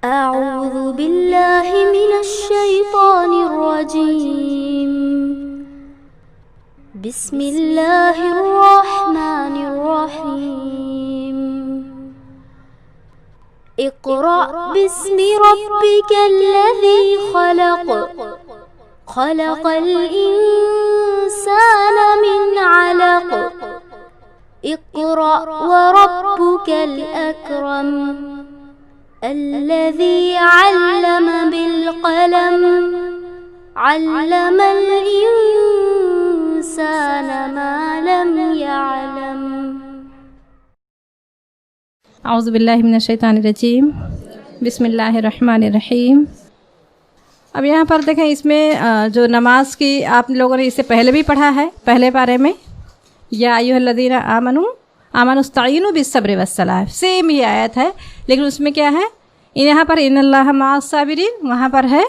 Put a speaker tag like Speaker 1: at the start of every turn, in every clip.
Speaker 1: أعوذ بالله من الشيطان الرجيم. بسم الله الرحمن الرحيم. اقرأ باسم ربك الذي خلق. خلق الإنسان من علق. اقرأ وربك الأكرم. الذي علم بالقلم. علم الإنسان ما لم يعلم.
Speaker 2: اعوذ باللہ من الشیطان الرجیم. بسم اللہ الرحمن الرحیم. اب یہاں پر دیکھیں، اس میں جو نماز کی آپ لوگوں نے اس سے پہلے بھی پڑھا ہے، پہلے پارے میں یا ایھا الذین آمنوا استعینوا بالصبر والصلاۃ، سیم یہ آیت ہے، لیکن اس میں کیا ہے، یہاں پر ان اللہ مع الصابرین، وہاں پر ہے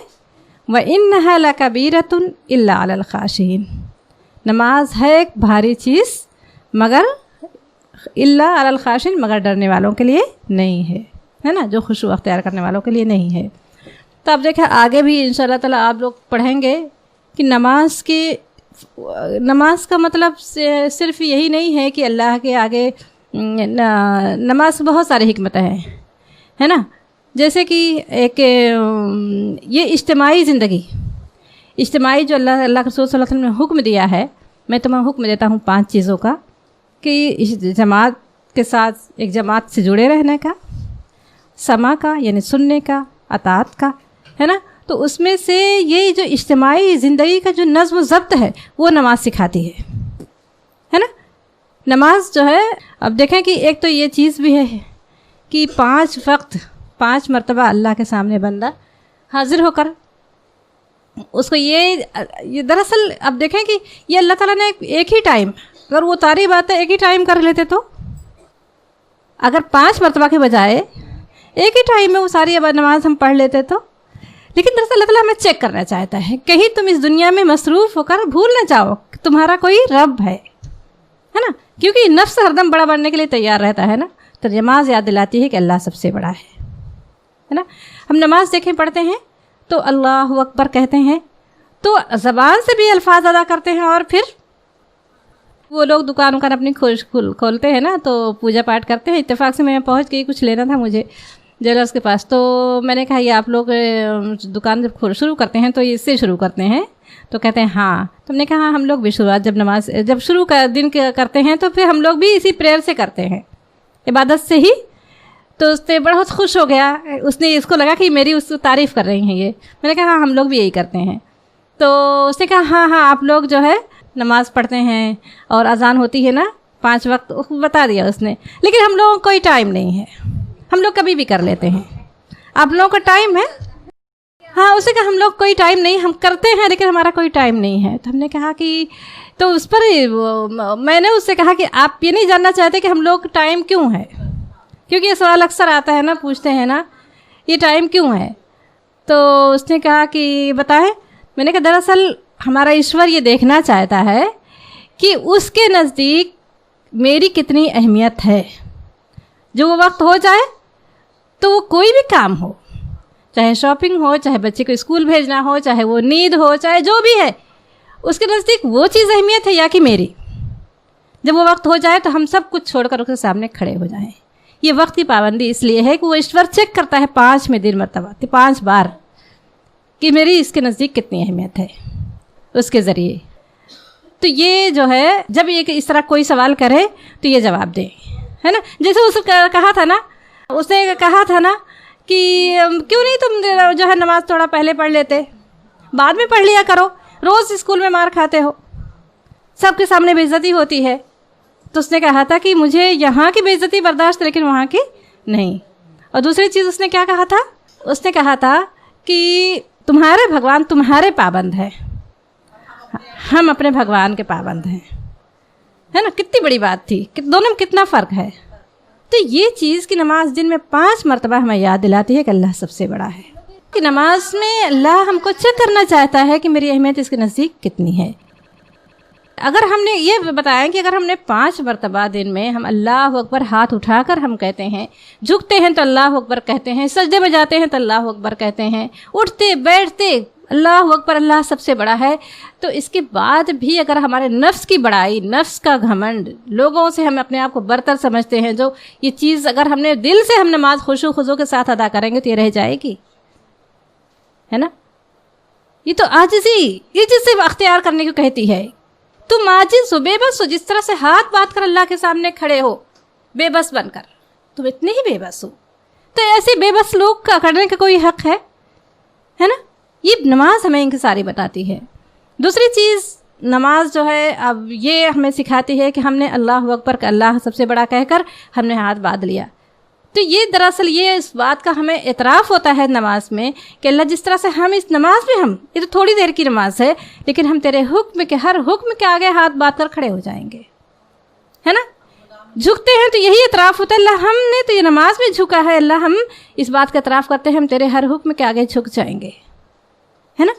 Speaker 2: وَإِنَّهَا لَكَبِيرَةٌ إِلَّا عَلَى الْخَاشِعِينَ. نماز ہے ایک بھاری چیز مگر الا علی الخاشعین، مگر ڈرنے والوں کے لیے نہیں ہے نا، جو خشوع اختیار کرنے والوں کے لیے نہیں ہے. تو اب دیکھیں آگے بھی انشاءاللہ تعالیٰ آپ لوگ پڑھیں گے کہ نماز کا مطلب صرف یہی نہیں ہے کہ اللہ کے آگے نماز بہت ساری حکمتیں ہیں، ہے نا. جیسے کہ ایک یہ اجتماعی زندگی، اجتماعی جو اللہ کے رسول صلی اللہ علیہ وسلم نے حکم دیا ہے، میں تمہیں حکم دیتا ہوں 5 چیزوں کا، کہ جماعت کے ساتھ ایک جماعت سے جڑے رہنے کا، سما کا یعنی سننے کا، اطاعت کا، ہے نا. تو اس میں سے یہ جو اجتماعی زندگی کا جو نظم و ضبط ہے وہ نماز سکھاتی ہے نا. نماز جو ہے، اب دیکھیں کہ ایک تو یہ چیز بھی ہے کہ 5 وقت 5 مرتبہ اللہ کے سامنے بندہ حاضر ہو کر اس کو یہ دراصل اب دیکھیں کہ یہ اللہ تعالیٰ نے ایک ہی ٹائم، اگر وہ ساری باتیں ایک ہی ٹائم کر لیتے تو اگر 5 مرتبہ کے بجائے ایک ہی ٹائم میں وہ ساری نماز ہم پڑھ لیتے تو، لیکن دراصل اللہ تعالیٰ ہمیں چیک کرنا چاہتا ہے، کہیں تم اس دنیا میں مصروف ہو کر بھول نہ جاؤ کہ تمہارا کوئی رب ہے نا. کیونکہ نفس ہر دم بڑا بننے کے لیے تیار رہتا ہے نا، تو نماز یاد دلاتی ہے کہ اللہ سب سے بڑا ہے نا. ہم نماز دیکھیں پڑھتے ہیں تو اللہ اکبر کہتے ہیں تو زبان سے بھی الفاظ ادا کرتے ہیں، اور پھر وہ لوگ دکان اپنی کھولتے ہیں نا تو پوجا پاٹ کرتے ہیں. اتفاق سے میں پہنچ گئی، کچھ لینا تھا مجھے جیلرس کے پاس، تو میں نے کہا یہ آپ لوگ دکان جب شروع کرتے ہیں تو اس سے شروع کرتے ہیں؟ تو کہتے ہیں ہاں. تو ہم نے کہا ہاں، ہم لوگ بھی شروعات جب شروع دن کرتے ہیں تو پھر ہم لوگ بھی اسی پریئر سے کرتے ہیں، عبادت سے ہی. تو اس سے بہت خوش ہو گیا، اس کو لگا کہ میری اس کو تعریف کر رہی ہیں یہ. میں نے کہا ہاں ہم لوگ بھی یہی کرتے ہیں. تو اس نے کہا ہاں آپ لوگ جو ہے نماز پڑھتے ہیں اور اذان ہوتی ہے نا 5 وقت، بتا دیا اس نے، لیکن ہم لوگوں کو کوئی ٹائم نہیں ہے، ہم لوگ کبھی بھی کر لیتے ہیں. آپ لوگوں کا ٹائم ہے؟ ہاں. اسے کہا ہم لوگ کوئی ٹائم نہیں، ہم کرتے ہیں لیکن ہمارا کوئی ٹائم نہیں ہے. تو ہم نے کہا کہ تو اس پر میں نے اس سے کہا کہ آپ یہ نہیں جاننا چاہتے کہ ہم لوگ ٹائم کیوں ہے، کیونکہ یہ سوال اکثر آتا ہے نا، پوچھتے ہیں نا یہ ٹائم کیوں ہے. تو اس نے کہا کہ بتائیں. میں نے کہا دراصل ہمارا ایشور یہ دیکھنا چاہتا ہے کہ اس کے نزدیک میری کتنی اہمیت ہے. جو وہ وقت ہو جائے تو وہ کوئی بھی کام ہو، چاہے شاپنگ ہو، چاہے بچے کو اسکول بھیجنا ہو، چاہے وہ نیند ہو، چاہے جو بھی ہے، اس کے نزدیک وہ چیز اہمیت ہے یا کہ میری. جب وہ وقت ہو جائے تو ہم سب کچھ چھوڑ کر اس کے سامنے کھڑے ہو جائیں. یہ وقت کی پابندی اس لیے ہے کہ وہ ایشور چیک کرتا ہے 5 میں دن مرتبہ 5 بار کہ میری اس کے نزدیک کتنی اہمیت ہے اس کے ذریعے. تو یہ جو ہے جب یہ اس طرح کوئی سوال کرے تو یہ جواب دیں، ہے نا. جیسے اس نے کہا تھا نا کہ کیوں نہیں تم جو ہے نماز تھوڑا پہلے پڑھ لیتے، بعد میں پڑھ لیا کرو، روز اسکول میں مار کھاتے ہو، سب کے سامنے بے عزتی ہوتی ہے. تو اس نے کہا تھا کہ مجھے یہاں کی بے عزتی برداشت لیکن وہاں کی نہیں. اور دوسری چیز اس نے کیا کہا تھا، اس نے کہا تھا کہ تمہارے بھگوان تمہارے پابند ہے، ہم اپنے بھگوان کے پابند ہیں، ہے نا. کتنی بڑی بات تھی، دونوں میں کتنا فرق ہے. تو یہ چیز کی نماز دن میں 5 مرتبہ ہمیں یاد دلاتی ہے کہ اللہ سب سے بڑا ہے. کہ نماز میں اللہ ہم کو چیک کرنا چاہتا ہے کہ میری اہمیت اس کے نزدیک کتنی ہے. اگر ہم نے یہ بتایا کہ اگر ہم نے 5 مرتبہ دن میں ہم اللہ اکبر ہاتھ اٹھا کر ہم کہتے ہیں، جھکتے ہیں تو اللہ اکبر کہتے ہیں، سجدے میں جاتے ہیں تو اللہ اکبر کہتے ہیں، اٹھتے بیٹھتے اللہ اکبر، اللہ سب سے بڑا ہے، تو اس کے بعد بھی اگر ہمارے نفس کی بڑائی، نفس کا گھمنڈ، لوگوں سے ہم اپنے آپ کو برتر سمجھتے ہیں، جو یہ چیز اگر ہم نے دل سے ہم نماز خشوع و خضوع کے ساتھ ادا کریں گے تو یہ رہ جائے گی، ہے نا؟ یہ تو عاجزی سے اختیار کرنے کو کہتی ہے. تم عاجز ہو، بے بس ہو، جس طرح سے ہاتھ بات کر اللہ کے سامنے کھڑے ہو بے بس بن کر، تم اتنے ہی بے بس ہو. تو ایسے بے بس لوگ کا کرنے کا کوئی حق ہے نا؟ یہ نماز ہمیں انکساری بتاتی ہے. دوسری چیز، نماز جو ہے اب یہ ہمیں سکھاتی ہے کہ ہم نے اللہ اکبر کا اللہ سب سے بڑا کہہ کر ہم نے ہاتھ باندھ لیا. تو یہ دراصل یہ اس بات کا ہمیں اعتراف ہوتا ہے نماز میں کہ اللہ جس طرح سے ہم اس نماز میں یہ تو تھوڑی دیر کی نماز ہے، لیکن ہم تیرے حکم کے ہر حکم کے آگے ہاتھ باندھ کر کھڑے ہو جائیں گے، ہے نا؟ جھکتے ہیں تو یہی اعتراف ہوتا ہے، اللہ ہم نے تو یہ نماز میں جھکا ہے، اللہ ہم اس بات کا اعتراف کرتے ہیں ہم تیرے ہر حکم کے آگے جھک جائیں گے، ہے نا؟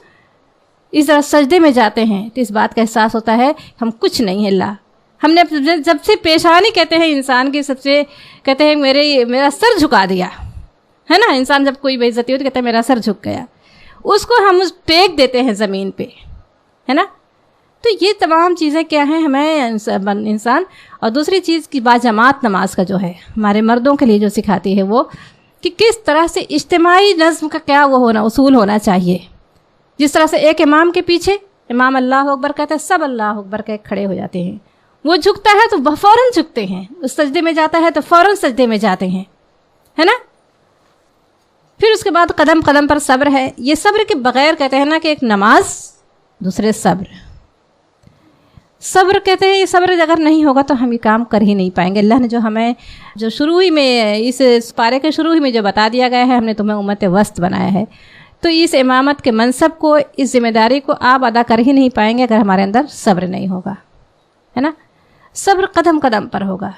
Speaker 2: اس طرح سجدے میں جاتے ہیں تو اس بات کا احساس ہوتا ہے ہم کچھ نہیں ہے اللہ. ہم نے جب سے پیشانی کہتے ہیں انسان کی، سب سے کہتے ہیں میرا سر جھکا دیا، ہے نا؟ انسان جب کوئی بے عزتی ہو تو کہتا ہے میرا سر جھک گیا، اس کو ہم ٹیک دیتے ہیں زمین پہ، ہے نا؟ تو یہ تمام چیزیں کیا ہیں ہمیں انسان. اور دوسری چیز کی باجماعت نماز کا جو ہے ہمارے مردوں کے لیے جو سکھاتی ہے وہ کہ کس طرح سے اجتماعی نظم کا کیا وہ اصول ہونا چاہیے. جس طرح سے ایک امام کے پیچھے امام اللہ اکبر کہتا ہے، سب اللہ اکبر کہ کھڑے ہو جاتے ہیں. وہ جھکتا ہے تو فوراً جھکتے ہیں، اس سجدے میں جاتا ہے تو فوراً سجدے میں جاتے ہیں، ہے نا؟ پھر اس کے بعد قدم قدم پر صبر ہے. یہ صبر کے بغیر کہتے ہیں نا کہ ایک نماز، دوسرے صبر کہتے ہیں، یہ صبر اگر نہیں ہوگا تو ہم یہ کام کر ہی نہیں پائیں گے. اللہ نے جو ہمیں جو شروع ہی میں اس پارے کے شروع ہی میں جو بتا دیا گیا ہے، ہم نے تمہیں امت وسط بنایا ہے، تو اس امامت کے منصب کو، اس ذمہ داری کو آپ ادا کر ہی نہیں پائیں گے اگر ہمارے اندر صبر نہیں ہوگا، ہے نا؟ صبر قدم قدم پر ہوگا،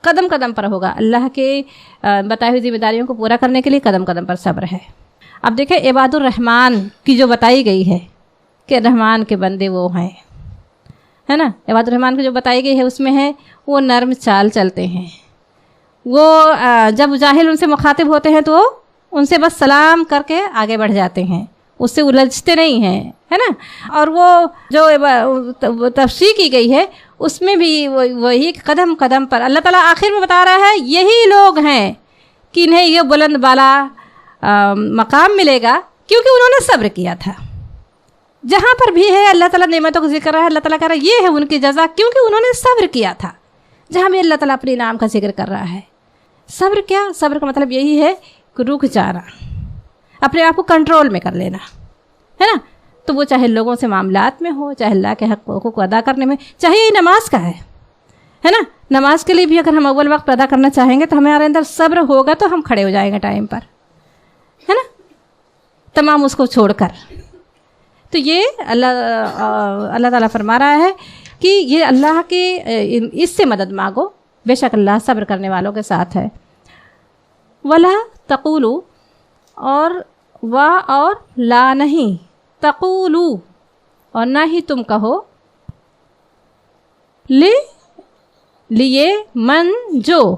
Speaker 2: قدم قدم پر ہوگا. اللہ کے بتائی ہوئی ذمہ داریوں کو پورا کرنے کے لیے قدم قدم پر صبر ہے. اب دیکھیں عباد الرحمن کی جو بتائی گئی ہے کہ رحمان کے بندے وہ ہیں، ہے نا؟ عباد الرحمن کی جو بتائی گئی ہے اس میں ہے وہ نرم چال چلتے ہیں، وہ جب جاہل ان سے مخاطب ہوتے ہیں تو ان سے بس سلام کر کے آگے بڑھ جاتے ہیں، اس سے الجھتے نہیں ہیں، ہے نا؟ اور وہ جو تفسیر کی گئی ہے اس میں بھی وہی قدم قدم پر اللہ تعالیٰ آخر میں بتا رہا ہے یہی لوگ ہیں کہ انہیں یہ بلند بالا مقام ملے گا کیونکہ انہوں نے صبر کیا تھا. جہاں پر بھی ہے اللہ تعالیٰ نعمتوں کا ذکر رہا ہے، اللہ تعالیٰ کہہ رہا ہے یہ ہے ان کی جزا کیونکہ انہوں نے صبر کیا تھا. جہاں بھی اللہ تعالیٰ اپنے نام کا ذکر کر رہا ہے، صبر کیا؟ صبر کا مطلب یہی ہے کہ رک جانا، اپنے آپ کو کنٹرول میں کر لینا، ہے نا؟ تو وہ چاہے لوگوں سے معاملات میں ہو، چاہے اللہ کے حقوق کو ادا کرنے میں، چاہے یہ نماز کا ہے نا؟ نماز کے لیے بھی اگر ہم اول وقت ادا کرنا چاہیں گے تو ہمارے اندر صبر ہوگا تو ہم کھڑے ہو جائیں گے ٹائم پر، ہے نا؟ تمام اس کو چھوڑ کر. تو یہ اللہ تعالیٰ فرما رہا ہے کہ یہ اللہ کے اس سے مدد مانگو، بے شک اللہ صبر کرنے والوں کے ساتھ ہے. ولا تقولو، اور وا اور لا نہیں، تقولو اور نہ ہی تم کہو، لیے من جو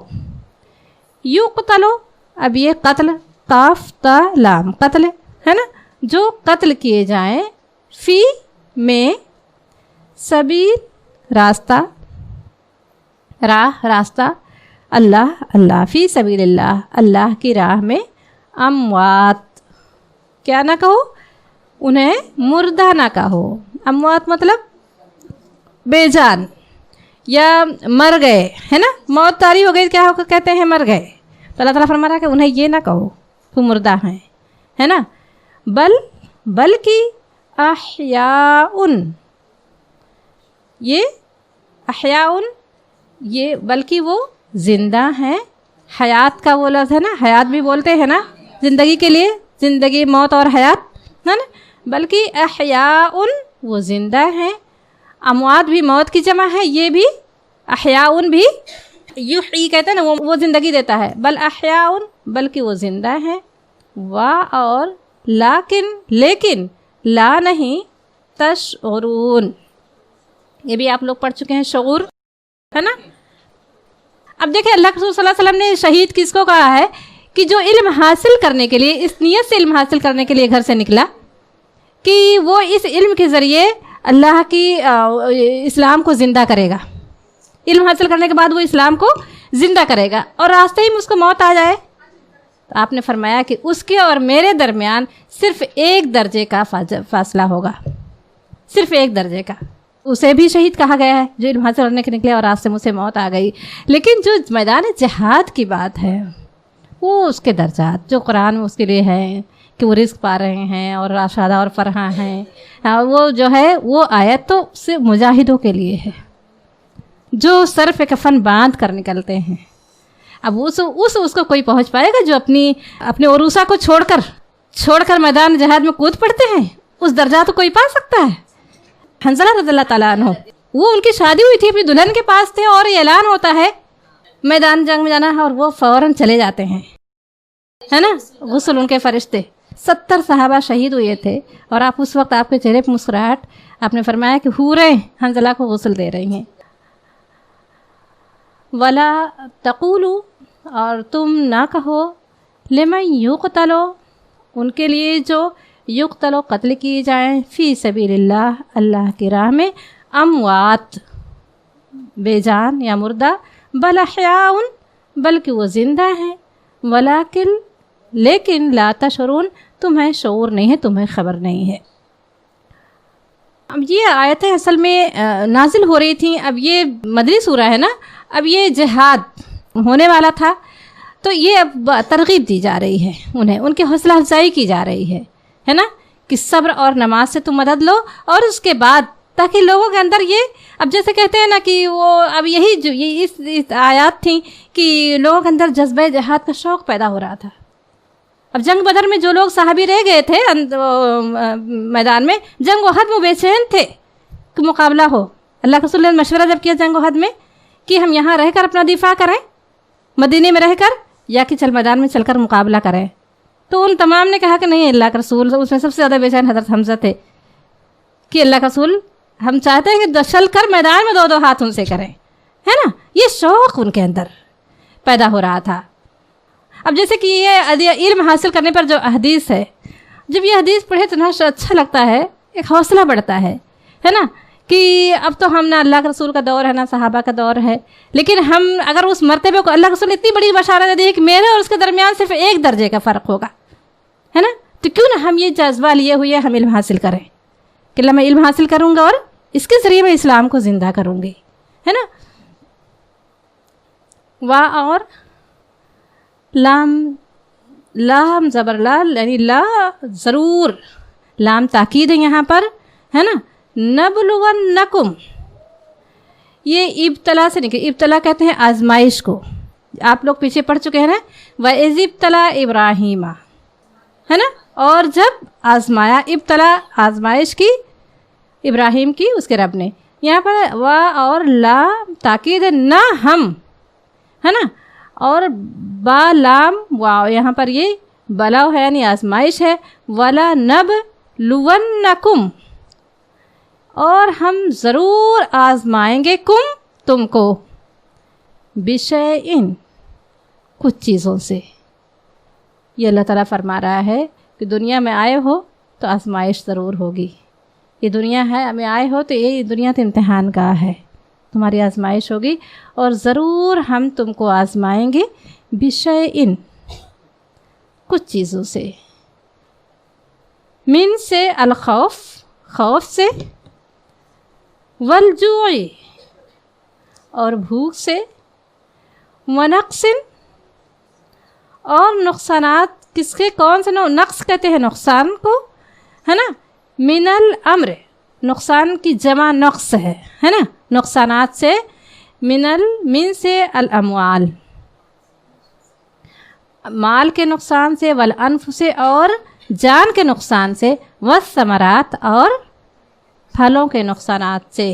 Speaker 2: یقتلو، اب یہ قتل قاف تا لام قتل ہے نا، جو قتل کیے جائیں، فی میں سبیل راستہ، راستہ اللہ فی سبیل اللہ، اللہ کی راہ میں، اموات کیا نہ کہو، انہیں مردہ نہ کہو. اموات مطلب بے جان یا مر گئے، ہے نا؟ موت طاری ہو گئی، کیا کہتے ہیں؟ مر گئے. تو اللہ تعالیٰ فرما رہا ہے کہ انہیں یہ نہ کہو وہ مردہ ہیں، ہے نا؟ بلکہ احیاء، یہ احیاء، یہ بلکہ وہ زندہ ہیں. حیات کا وہ لفظ ہے نا، حیات بھی بولتے ہیں نا زندگی کے لیے، زندگی موت اور حیات، ہے نا؟ بلکہ احیاء، وہ زندہ ہیں. اموات بھی موت کی جمع ہے، یہ بھی احیاء بھی یحیی کہتے ہیں نا، وہ زندگی دیتا ہے. بل احیاء، بلکہ وہ زندہ ہیں. اور لیکن لا نہیں، تشعرون، یہ بھی آپ لوگ پڑھ چکے ہیں، شعور، ہے نا. اب دیکھیں اللہ کے رسول صلی اللہ علیہ وسلم نے شہید کس کو کہا ہے کہ جو علم حاصل کرنے کے لیے، اس نیت سے علم حاصل کرنے کے لیے گھر سے نکلا کہ وہ اس علم کے ذریعے اللہ کی اسلام کو زندہ کرے گا. علم حاصل کرنے کے بعد وہ اسلام کو زندہ کرے گا، اور راستے ہی میں اس کو موت آ جائے تو آپ نے فرمایا کہ اس کے اور میرے درمیان صرف 1 درجے کا فاصلہ ہوگا، صرف 1 درجے کا. اسے بھی شہید کہا گیا ہے جو علم حاصل کرنے کے نکلے اور راستے میں سے موت آ گئی. لیکن جو میدان جہاد کی بات ہے وہ اس کے درجات جو قرآن میں اس کے لیے ہیں کہ وہ رزق پا رہے ہیں اور راشدہ اور فرحاں ہیں، وہ جو ہے وہ آیت تو صرف مجاہدوں کے لیے ہے جو سر پہ کفن باندھ کر نکلتے ہیں. اب اس کو کوئی پہنچ پائے گا جو اپنے عروسہ کو چھوڑ کر میدان جہاد میں کود پڑتے ہیں؟ اس درجہ تو کوئی پا سکتا ہے. حنظلہ رضی اللہ تعالیٰ عنہ، وہ ان کی شادی ہوئی تھی، اپنی دلہن کے پاس تھے اور یہ اعلان ہوتا ہے میدان جنگ میں جانا ہے اور وہ فوراً چلے جاتے ہیں، ہے نا. غسل ان کے فرشتے، 70 صحابہ شہید ہوئے تھے اور آپ اس وقت آپ کے چہرے پہ مسکراہٹ، آپ نے فرمایا کہ حوریں حنظلہ کو غسل دے رہی ہیں. ولا تقولوا، اور تم نہ کہو، لمن یقتل، ان کے لیے جو یقتل قتل کیے جائیں، فی سبیل اللہ، اللہ کی راہ میں، اموات بے جان یا مردہ، بل احیاء، بلکہ وہ زندہ ہیں، لیکن لا تشعرون، تمہیں شعور نہیں ہے، تمہیں خبر نہیں ہے. اب یہ آیتیں اصل میں نازل ہو رہی تھیں. اب یہ مدنی سورہ ہے نا، اب یہ جہاد ہونے والا تھا تو یہ اب ترغیب دی جا رہی ہے انہیں، ان کی حوصلہ افزائی کی جا رہی ہے نا، کہ صبر اور نماز سے تم مدد لو. اور اس کے بعد تاکہ لوگوں کے اندر یہ، اب جیسے کہتے ہیں نا کہ وہ اب یہی جو اس آیات تھیں کہ لوگوں کے اندر جذبہ جہاد کا شوق پیدا ہو رہا تھا. اب جنگ بدر میں جو لوگ صحابی رہ گئے تھے میدان میں، جنگ احد میں بے چین تھے کہ مقابلہ ہو. اللہ کے رسول نے مشورہ جب کیا جنگ احد میں کہ ہم یہاں رہ کر اپنا دفاع کریں، مدینے میں رہ کر، یا کہ چل میدان میں چل کر مقابلہ کریں، تو ان تمام نے کہا کہ نہیں اللہ کا رسول. اس میں سب سے زیادہ بے چین حضرت حمزہ تھے کہ اللہ کا رسول ہم چاہتے ہیں کہ چل کر میدان میں 2 ہاتھ ان سے کریں، ہے نا. یہ شوق ان کے اندر پیدا ہو رہا تھا. اب جیسے کہ یہ علم حاصل کرنے پر جو حدیث ہے، جب یہ حدیث پڑھے تو اچھا لگتا ہے، ایک حوصلہ بڑھتا ہے نا، کہ اب تو ہم نہ اللہ کے رسول کا دور ہے نہ صحابہ کا دور ہے، لیکن ہم اگر اس مرتبے کو، اللہ کے رسول نے اتنی بڑی بشارت دی کہ میرے اور اس کے درمیان صرف 1 درجے کا فرق ہوگا، ہے نا، تو کیوں نہ ہم یہ جذبہ لیے ہوئے ہم علم حاصل کریں کہ اللہ میں علم حاصل کروں گا اور اس کے ذریعے میں اسلام کو زندہ کروں گی، ہے نا. اور لام زبر لال، یعنی لا ضرور، لام تاکید ہے یہاں پر، ہے نا. نبلونکم، یہ ابتلا سے نکلے، ابتلا کہتے ہیں آزمائش کو. آپ لوگ پیچھے پڑھ چکے ہیں نا، وَإِذِ ابْتَلَىٰ إِبْرَاهِيمَ، ہے نا. اور جب آزمایا، ابتلا آزمائش کی ابراہیم کی اس کے رب نے. یہاں پر وا اور لا تاکید نہ ہم، ہے نا، اور با لام واو، یہاں پر یہ بلاؤ ہے یعنی آزمائش ہے. ولا نبلونکم، اور ہم ضرور آزمائیں گے، تم کو، بشیئن، کچھ چیزوں سے. یہ اللہ تعالیٰ فرما رہا ہے کہ دنیا میں آئے ہو تو آزمائش ضرور ہوگی. یہ دنیا ہے میں آئے ہو تو یہ دنیا تو امتحان گاہ ہے، تمہاری آزمائش ہوگی اور ضرور ہم تم کو آزمائیں گے. بشیئن، کچھ چیزوں سے. من سے الخوف، خوف سے، والجوع، اور بھوک سے، ونقص، اور نقصانات. کس کے، کون سے نقص کہتے ہیں نقصان کو، ہے نا. من الامر، نقصان کی جمع نقص ہے نا، نقصانات سے. من سے الاموال، مال کے نقصان سے، والانف سے، اور جان کے نقصان سے، والثمرات، اور پھلوں کے نقصانات سے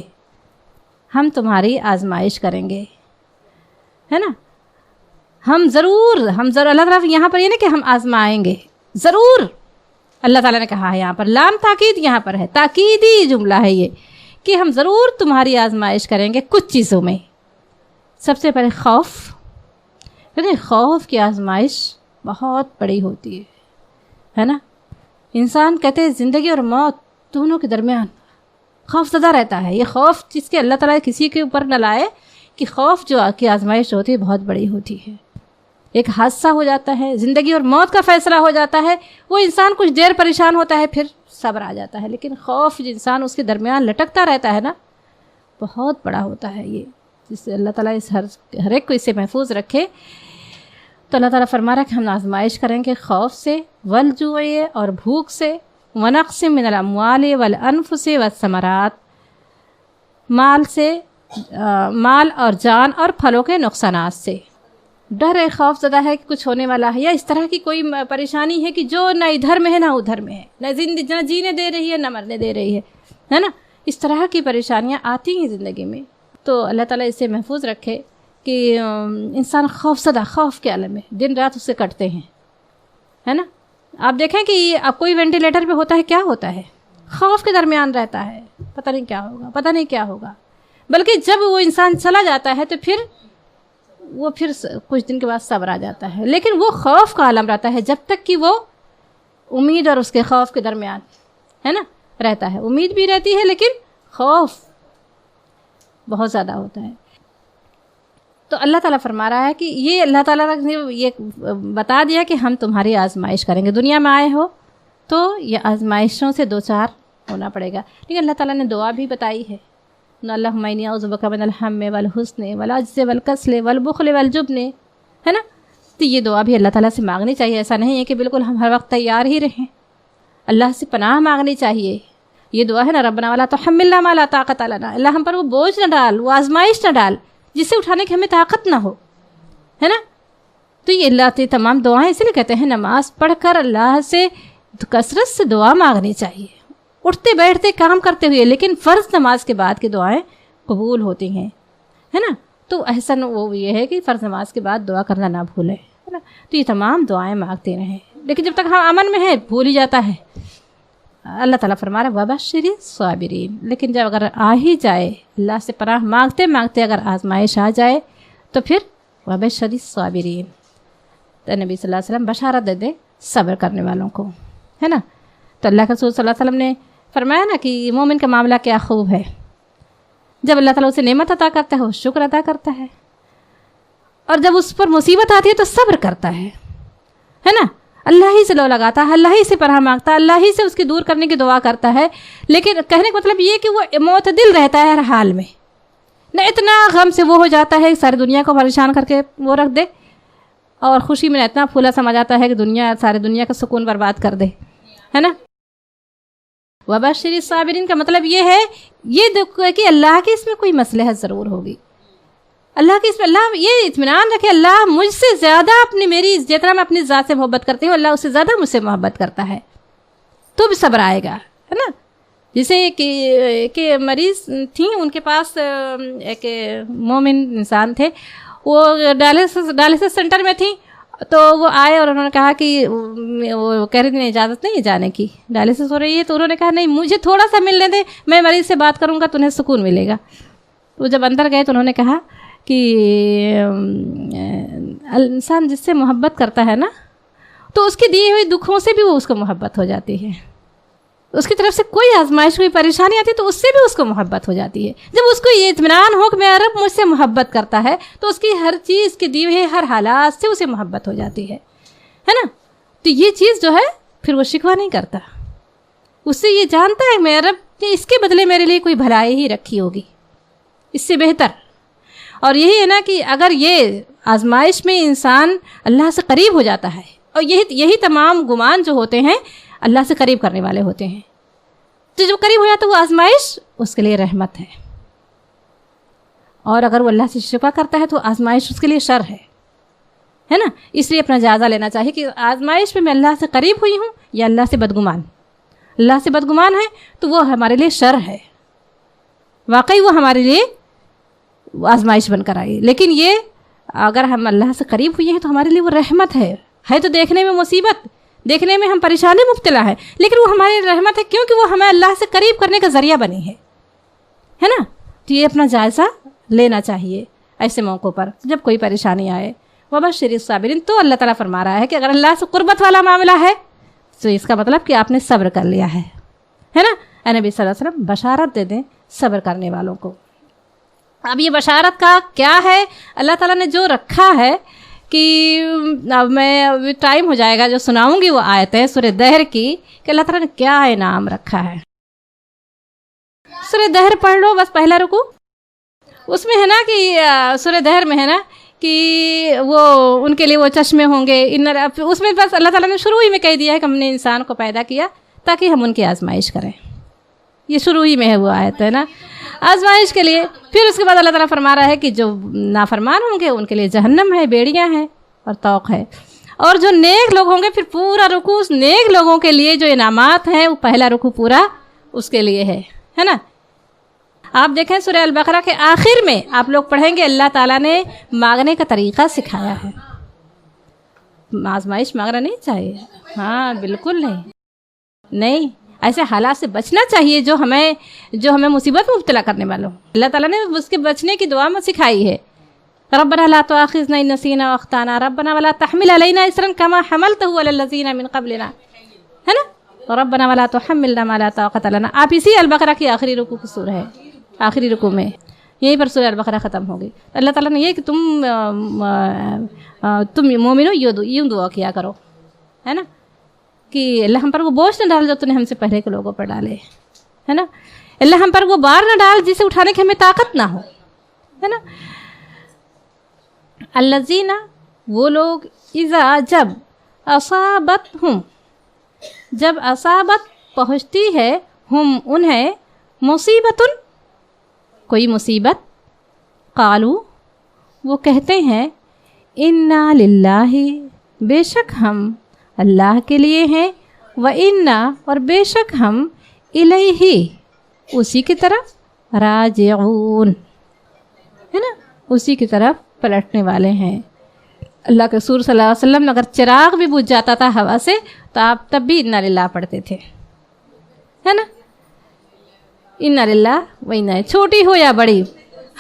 Speaker 2: ہم تمہاری آزمائش کریں گے، ہے نا. ہم ضرور اللہ تعالیٰ یہاں پر یہ نہیں کہ ہم آزمائیں گے، ضرور اللہ تعالیٰ نے کہا ہے. یہاں پر لام تاکید یہاں پر ہے، تاکیدی جملہ ہے یہ کہ ہم ضرور تمہاری آزمائش کریں گے کچھ چیزوں میں. سب سے پہلے خوف. خوف کی آزمائش بہت بڑی ہوتی ہے نا. انسان کہتے ہیں زندگی اور موت دونوں کے درمیان خوف زدہ رہتا ہے. یہ خوف جس کے اللہ تعالیٰ کسی کے اوپر نہ لائے کہ خوف جو کی آزمائش ہوتی ہے بہت بڑی ہوتی ہے. ایک حادثہ ہو جاتا ہے, زندگی اور موت کا فیصلہ ہو جاتا ہے, وہ انسان کچھ دیر پریشان ہوتا ہے, پھر صبر آ جاتا ہے. لیکن خوف جو انسان اس کے درمیان لٹکتا رہتا ہے نا, بہت بڑا ہوتا ہے. یہ جس سے اللہ تعالیٰ اس ہر ایک کو اس سے محفوظ رکھے. تو اللہ تعالیٰ فرما رہا ہے کہ ہم آزمائش کریں گے خوف سے, والجوع اور بھوک سے, ونقص من الاموال والانفس والثمرات, مال سے, مال اور جان اور پھلوں کے نقصانات سے. ڈر ہے, خوف زدہ ہے کہ کچھ ہونے والا ہے, یا اس طرح کی کوئی پریشانی ہے کہ جو نہ ادھر میں ہے نہ ادھر میں ہے, نہ جینے دے رہی ہے نہ مرنے دے رہی ہے نا. اس طرح کی پریشانیاں آتی ہیں زندگی میں. تو اللہ تعالیٰ اس سے محفوظ رکھے کہ انسان خوف زدہ, خوف کے عالم میں دن رات اس سے کٹتے ہیں, ہے نا. آپ دیکھیں کہ اب کوئی وینٹیلیٹر پہ ہوتا ہے, کیا ہوتا ہے, خوف کے درمیان رہتا ہے, پتہ نہیں کیا ہوگا, پتہ نہیں کیا ہوگا. بلکہ جب وہ انسان چلا جاتا ہے تو پھر کچھ دن کے بعد صبر آ جاتا ہے. لیکن وہ خوف کا عالم رہتا ہے جب تک کہ وہ امید اور اس کے خوف کے درمیان ہے نا رہتا ہے. امید بھی رہتی ہے لیکن خوف بہت زیادہ ہوتا ہے. تو اللہ تعالیٰ فرما رہا ہے کہ یہ اللہ تعالیٰ نے یہ بتا دیا کہ ہم تمہاری آزمائش کریں گے. دنیا میں آئے ہو تو یہ آزمائشوں سے دو چار ہونا پڑے گا. لیکن اللہ تعالیٰ نے دعا بھی بتائی ہے, اللہم انی اعوذ بک من الہم والحزن والعجز والکسل والبخل والجبن, ہے نا. تو یہ دعا بھی اللہ تعالیٰ سے مانگنی چاہیے. ایسا نہیں ہے کہ بالکل ہم ہر وقت تیار ہی رہیں. اللہ سے پناہ مانگنی چاہیے. یہ دعا ہے نا, ربنا ولا تحملنا ما لا طاقت لنا, اللہ ہم پر وہ بوجھ نہ ڈال, وہ آزمائش نہ ڈال جس سے اٹھانے کی ہمیں طاقت نہ ہو, ہے نا. تو یہ اللہ کی تمام دعائیں اسی لیے کہتے ہیں نماز پڑھ کر اللہ سے کثرت سے دعا مانگنی چاہیے, اٹھتے بیٹھتے کام کرتے ہوئے. لیکن فرض نماز کے بعد کی دعائیں قبول ہوتی ہیں, ہے نا. تو احسن وہ یہ ہے کہ فرض نماز کے بعد دعا کرنا نہ بھولیں, ہے نا. تو یہ تمام دعائیں مانگتے رہیں. لیکن جب تک ہم امن میں ہیں بھول ہی جاتا ہے. اللہ تعالیٰ فرما رہا ہے وبشر الصابرین. لیکن جب اگر آ ہی جائے, اللہ سے پناہ مانگتے مانگتے اگر آزمائش آ جائے تو پھر وبشر الصابرین, تو نبی صلی اللہ علیہ وسلم بشارت دے دے صبر کرنے والوں کو, ہے نا. تو اللہ کے رسول صلی اللہ علیہ وسلم نے فرمایا نا کہ مومن کا معاملہ کیا خوب ہے. جب اللہ تعالیٰ اسے نعمت عطا کرتا ہے وہ شکر ادا کرتا ہے, اور جب اس پر مصیبت آتی ہے تو صبر کرتا ہے نا. اللہ ہی سے لو لگاتا ہے, اللہ ہی سے پناہ مانگتا ہے, اللہ ہی سے اس کی دور کرنے کی دعا کرتا ہے. لیکن کہنے کا مطلب یہ کہ وہ معتدل رہتا ہے ہر حال میں, نہ اتنا غم سے وہ ہو جاتا ہے ساری دنیا کو پریشان کر کے وہ رکھ دے, اور خوشی میں اتنا پھولا سما جاتا ہے کہ ساری دنیا کا سکون برباد کر دے, ہے نا. وبشر الصابرین کا مطلب یہ ہے, یہ دیکھو کہ اللہ کی اس میں کوئی مصلحت ضرور ہوگی. اللہ کی اس میں اللہ یہ اطمینان رکھے, اللہ مجھ سے زیادہ جتنا میں اپنی ذات سے محبت کرتی ہوں, اللہ اس سے زیادہ مجھ سے محبت کرتا ہے, تو بھی صبر آئے گا, ہے نا. جیسے کہ مریض تھیں, ان کے پاس ایک مومن انسان تھے, وہ ڈائلسس سینٹر میں تھیں. تو وہ آئے اور انہوں نے کہا کہ وہ کہہ رہی تھی اجازت نہیں ہے جانے کی, ڈائلسس ہو رہی ہے. تو انہوں نے کہا نہیں, مجھے تھوڑا سا ملنے دے, میں مریض سے بات کروں گا تو انہیں سکون ملے گا. تو جب اندر گئے تو انہوں نے کہا کہ انسان جس سے محبت کرتا ہے نا, تو اس کے دیے ہوئے دکھوں سے بھی وہ اس کو محبت ہو جاتی ہے. اس کی طرف سے کوئی آزمائش, کوئی پریشانی آتی ہے تو اس سے بھی اس کو محبت ہو جاتی ہے. جب اس کو یہ اطمینان ہو کہ میرا رب مجھ سے محبت کرتا ہے, تو اس کی ہر چیز کے دیے ہوئے ہر حالات سے اسے محبت ہو جاتی ہے نا. تو یہ چیز جو ہے پھر وہ شکوہ نہیں کرتا, اس سے یہ جانتا ہے میرا رب نے اس کے بدلے میرے لیے کوئی بھلائی ہی رکھی ہوگی, اس سے بہتر. اور یہی ہے نا کہ اگر یہ آزمائش میں انسان اللہ سے قریب ہو جاتا ہے, اور یہی تمام گمان جو ہوتے ہیں اللہ سے قریب کرنے والے ہوتے ہیں, تو جب قریب ہو جاتا ہے وہ آزمائش اس کے لیے رحمت ہے. اور اگر وہ اللہ سے شکوہ کرتا ہے تو آزمائش اس کے لیے شر ہے نا. اس لیے اپنا جائزہ لینا چاہیے کہ آزمائش میں اللہ سے قریب ہوئی ہوں یا اللہ سے بدگمان. اللہ سے بدگمان ہے تو وہ ہمارے لیے شر ہے, واقعی وہ ہمارے لیے آزمائش بن کر آئی. لیکن یہ اگر ہم اللہ سے قریب ہوئے ہیں تو ہمارے لیے وہ رحمت ہے. تو دیکھنے میں مصیبت, دیکھنے میں ہم پریشانی مبتلا ہے, لیکن وہ ہماری رحمت ہے, کیونکہ وہ ہمیں اللہ سے قریب کرنے کا ذریعہ بنی ہے. ہے نا. تو یہ اپنا جائزہ لینا چاہیے ایسے موقعوں پر جب کوئی پریشانی آئے. وبشر الصابرین. تو اللہ تعالیٰ فرما رہا ہے کہ اگر اللہ سے قربت والا معاملہ ہے تو اس کا مطلب کہ آپ نے صبر کر لیا ہے نا. اے نبی صلی اللہ علیہ وسلم بشارت دے دیں صبر کرنے والوں کو. اب یہ بشارت کا کیا ہے؟ اللہ تعالیٰ نے جو رکھا ہے کہ اب میں ٹائم ہو جائے گا جو سناؤں گی وہ آیت ہے سورہ دہر کی کہ اللہ تعالیٰ نے کیا انعام رکھا ہے. سورہ دہر پڑھ لو بس پہلا رکوع. اس میں ہے نا کہ سورہ دہر میں ہے نا کہ وہ ان کے لیے وہ چشمے ہوں گے. اس میں بس اللہ تعالیٰ نے شروع ہی میں کہہ دیا ہے کہ ہم نے انسان کو پیدا کیا تاکہ ہم ان کی آزمائش کریں. یہ شروع ہی میں ہے وہ آیت ہے نا آزمائش کے لیے. پھر اس کے بعد اللہ تعالیٰ فرما رہا ہے کہ جو نافرمان ہوں گے ان کے لیے جہنم ہے, بیڑیاں ہیں اور طوق ہے. اور جو نیک لوگ ہوں گے پھر پورا رکوع نیک لوگوں کے لیے جو انعامات ہیں وہ پہلا رکوع پورا اس کے لیے ہے نا. آپ دیکھیں سورہ البقرہ کے آخر میں آپ لوگ پڑھیں گے اللہ تعالیٰ نے مانگنے کا طریقہ سکھایا ہے. آزمائش مانگنا نہیں چاہیے, ہاں بالکل نہیں ایسے حالات سے بچنا چاہیے جو ہمیں مصیبت میں مبتلا کرنے والوں. اللہ تعالیٰ نے اس کے بچنے کی دعا میں سکھائی ہے. ربنا لا تؤاخذنا ان نسینا واخطانا ربنا ولا تحمل علينا اصرا كما حملته على الذين من قبلنا, ہے نا. ربنا ولا تحملنا ما لا طاقة لنا. آپ اسی البقرہ کی آخری رکوع کی سورہ ہے, آخری رکوع میں یہیں پر سورہ البقرہ ختم ہوگی. اللہ تعالیٰ نے یہ کہ تم مومنو یوں دعا کیا کرو, ہے نا, کہ اللہ ہم پر وہ بوجھ نہ ڈال جو تو نے ہم سے پہلے کے لوگوں پر ڈالے, ہے نا. اللہ ہم پر وہ بار نہ ڈال جسے اٹھانے کی ہمیں طاقت نہ ہو, ہے نا. الذین وہ لوگ اذا جب اصابت پہنچتی ہے ہم انہیں مصیبتن کوئی مصیبت قالو وہ کہتے ہیں انا للہ بے شک ہم اللہ کے لیے ہیں و انا اور بے شک ہم الیہ اسی کی طرف راجعون, ہے نا, اسی کی طرف پلٹنے والے ہیں. اللہ کے رسول صلی اللہ علیہ وسلم اگر چراغ بھی بجھ جاتا تھا ہوا سے تو آپ تب بھی انا للہ پڑھتے تھے, ہے نا. انا للہ و انا, چھوٹی ہو یا بڑی,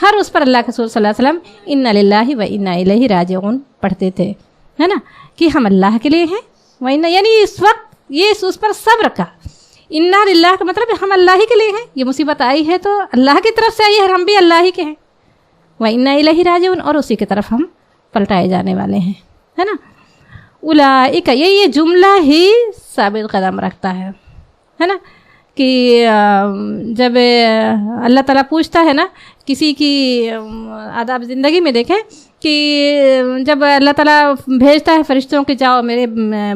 Speaker 2: ہر اس پر اللہ کے رسول صلی اللہ علیہ وسلم انا للہ و انا الیہ راجعون پڑھتے تھے, ہے نا, کہ ہم اللہ کے لیے ہیں و انا, یعنی اس وقت یہ اس پر صبر کا. انا للہ کا مطلب ہم اللہ ہی کے لیے ہیں. یہ مصیبت آئی ہے تو اللہ کی طرف سے آئی ہے, ہم بھی اللہ ہی کے ہیں. و انا الیہ راجعون, اور اسی کی طرف ہم پلٹائے جانے والے ہیں, ہے نا. اولئک یہ جملہ ہی ثابت قدم رکھتا ہے نا, کہ جب اللہ تعالیٰ پوچھتا ہے نا کسی کی آداب زندگی میں دیکھیں کہ جب اللہ تعالیٰ بھیجتا ہے فرشتوں کہ جاؤ میرے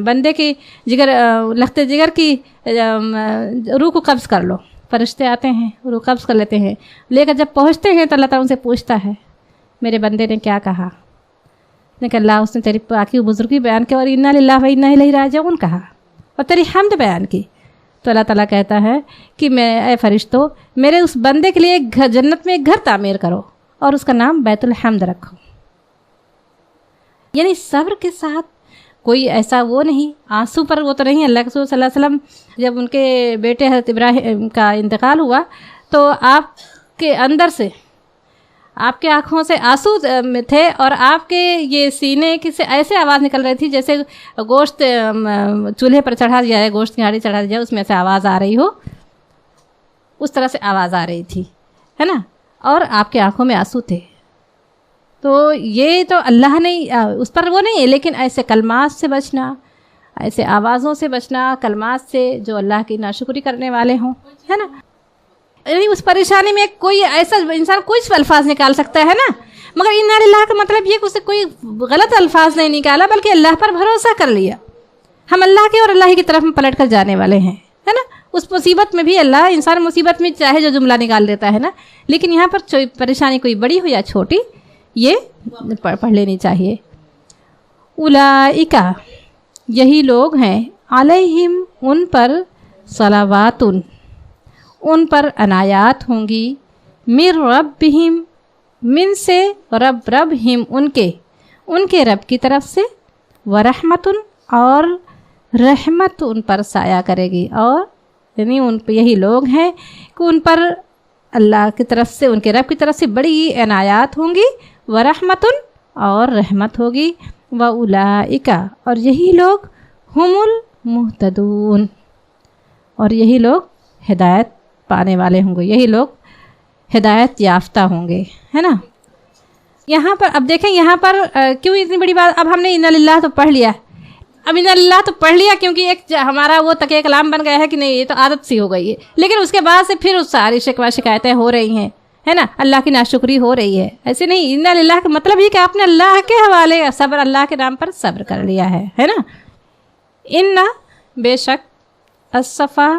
Speaker 2: بندے کی لخت جگر کی روح کو قبض کر لو. فرشتے آتے ہیں روح قبض کر لیتے ہیں, لے کر جب پہنچتے ہیں تو اللہ تعالیٰ ان سے پوچھتا ہے میرے بندے نے کیا کہا. لیکن اللہ اس نے تیری پاکی و بزرگی بیان کی اور انا للہ و انا الیہ راجعون کہا اور تیری حمد بیان کی. تو اللہ تعالیٰ کہتا ہے کہ میں اے فرشتوں میرے اس بندے کے لیے ایک گھر, جنت میں ایک گھر تعمیر کرو اور اس کا نام بیت الحمد رکھو. یعنی صبر کے ساتھ کوئی ایسا وہ نہیں, آنسو پر وہ تو نہیں. اللہ کے رسول صلی اللہ علیہ وسلم جب ان کے بیٹے حضرت ابراہیم کا انتقال ہوا تو آپ کے اندر سے آپ کے آنکھوں سے آنسو تھے اور آپ کے یہ سینے کی سے ایسے آواز نکل رہی تھی جیسے گوشت چولہے پر چڑھا دیا جائے, گوشت کی ہانڈی چڑھا دی جائے, اس میں سے آواز آ رہی ہو, اس طرح سے آواز آ رہی تھی, ہے نا. اور آپ کے آنکھوں میں آنسو تھے. تو یہ تو اللہ نے اس پر وہ نہیں ہے, لیکن ایسے کلمات سے بچنا, ایسے آوازوں سے بچنا, کلمات سے جو اللہ کی ناشکری کرنے والے ہوں, ہے نا. یعنی اس پریشانی میں کوئی ایسا انسان کچھ الفاظ نکال سکتا ہے نا, مگر انا للہ کا مطلب یہ کہ اسے کوئی غلط الفاظ نہیں نکالا بلکہ اللہ پر بھروسہ کر لیا. ہم اللہ کے اور اللہ کی طرف پلٹ کر جانے والے ہیں, ہے نا. اس مصیبت میں بھی اللہ انسان مصیبت میں چاہے جو جملہ نکال دیتا ہے نا, لیکن یہاں پر پریشانی کوئی بڑی ہو یا چھوٹی یہ پڑھ لینی چاہیے. اولئک یہی لوگ ہیں علیہم ان پر صلوات ان پر عنایات ہوں گی, من ربہم من سے ربہم ان کے رب کی طرف سے, ورحمت اور رحمت ان پر سایہ کرے گی. اور یعنی ان پہ یہی لوگ ہیں کہ ان پر اللہ کی طرف سے, ان کے رب کی طرف سے بڑی عنایات ہوں گی, ورحمتن اور رحمت ہوگی, واولئک اور یہی لوگ ہم المہتدون اور یہی لوگ ہدایت پانے والے ہوں گے, یہی لوگ ہدایت یافتہ ہوں گے, ہے نا. یہاں پر اب دیکھیں یہاں پر کیوں اتنی بڑی بات, اب ہم نے انا للہ تو پڑھ لیا, اب انا للہ تو پڑھ لیا کیونکہ ایک ہمارا وہ تقیہ کلام بن گیا ہے کہ نہیں یہ تو عادت سی ہو گئی ہے, لیکن اس کے بعد سے پھر اس ساری شکوہ شکایتیں ہو رہی ہیں, ہے نا, اللہ کی ناشکری ہو رہی ہے. ایسے نہیں, انا للہ کا مطلب یہ کہ آپ نے اللہ کے حوالے صبر, اللہ کے نام پر صبر کر لیا ہے نا. انا بے شک الصفا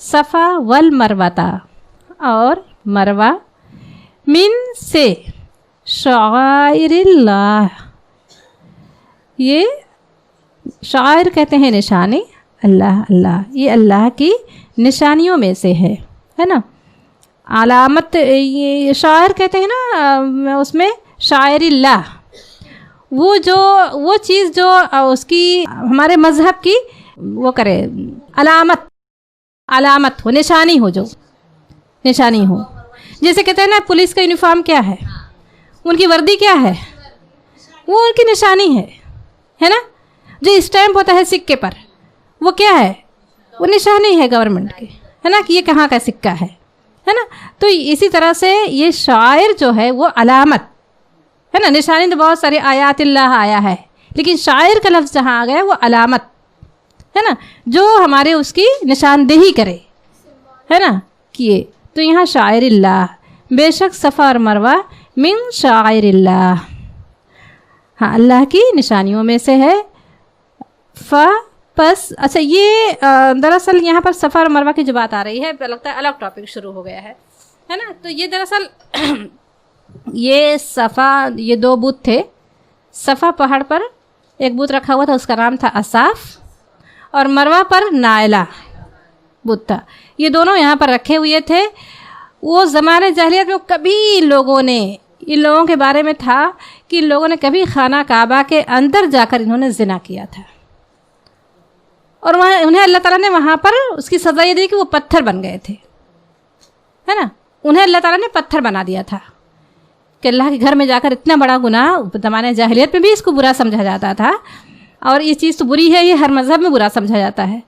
Speaker 2: صفا والمروہ اور مروہ من سے شعائر اللہ, یہ شاعر کہتے ہیں نشانی, اللہ یہ اللہ کی نشانیوں میں سے ہے نا. علامت یہ شاعر کہتے ہیں نا, اس میں شاعر اللہ وہ چیز جو اس کی ہمارے مذہب کی وہ کرے علامت ہو, نشانی ہو, جو نشانی ہو. جیسے کہتے ہیں نا پولیس کا یونیفارم کیا ہے, ان کی وردی کیا ہے, وہ ان کی نشانی ہے نا. جو اسٹیمپ ہوتا ہے سکے پر وہ کیا ہے, وہ نشانی ہے گورنمنٹ کی, ہے نا, کہ یہ کہاں کا سکہ ہے نا. تو اسی طرح سے یہ شاعر جو ہے وہ علامت ہے نا. نشانی تو بہت ساری آیات اللہ آیا ہے, لیکن شاعر کا لفظ جہاں آ گیا وہ علامت ہے نا, جو ہمارے اس کی نشاندہی کرے, ہے نا, کیے. تو یہاں شاعر اللہ, بے شک صفا اور مروہ من شاعر اللہ, ہاں اللہ کی نشانیوں میں سے ہے. پس اچھا یہ دراصل یہاں پر صفا اور مروہ کی جو بات آ رہی ہے لگتا ہے الگ ٹاپک شروع ہو گیا ہے نا. تو یہ دراصل یہ صفا, یہ دو بت تھے. صفا پہاڑ پر ایک بت رکھا ہوا تھا, اس کا نام تھا اصاف, اور مروہ پر نائلہ بت تھا. یہ دونوں یہاں پر رکھے ہوئے تھے. وہ زمانے جاہلیت میں کبھی لوگوں نے, ان لوگوں کے بارے میں تھا کہ ان لوگوں نے کبھی خانہ کعبہ کے اندر جا کر انہوں نے زنا کیا تھا, اور وہاں انہیں اللہ تعالیٰ نے وہاں پر اس کی سزا یہ دی کہ وہ پتھر بن گئے تھے, ہے نا. انہیں اللہ تعالیٰ نے پتھر بنا دیا تھا کہ اللہ کے گھر میں جا کر اتنا بڑا گناہ, زمانے جاہلیت میں بھی اس کو برا سمجھا جاتا تھا, اور یہ چیز تو بری ہے, یہ ہر مذہب میں برا سمجھا جاتا ہے.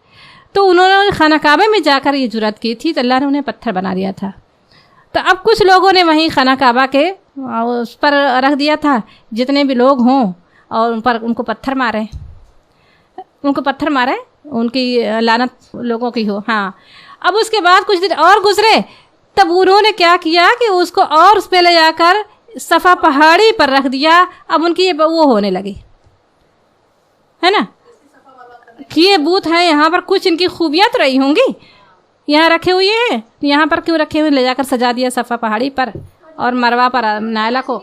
Speaker 2: تو انہوں نے خانہ کعبہ میں جا کر یہ جرات کی تھی, تو اللہ نے انہیں پتھر بنا دیا تھا. تو اب کچھ لوگوں نے وہیں خانہ کعبہ کے اس پر رکھ دیا تھا, جتنے بھی لوگ ہوں, اور ان کو پتھر مارے, ان کی لعنت لوگوں کی ہو. ہاں, اب اس کے بعد کچھ دن اور گزرے, تب انہوں نے کیا کیا کہ اس کو اور اس پہ لے جا کر صفا پہاڑی پر رکھ دیا. اب ان کی وہ ہونے لگی, ہے نا, کہ یہ بت ہیں, یہاں پر کچھ ان کی خوبیاں تو رہی ہوں گی, یہاں رکھے ہوئے ہیں, یہاں پر کیوں رکھے ہوئے, لے جا کر سجا دیا صفا پہاڑی پر اور مروہ پر نائلہ کو.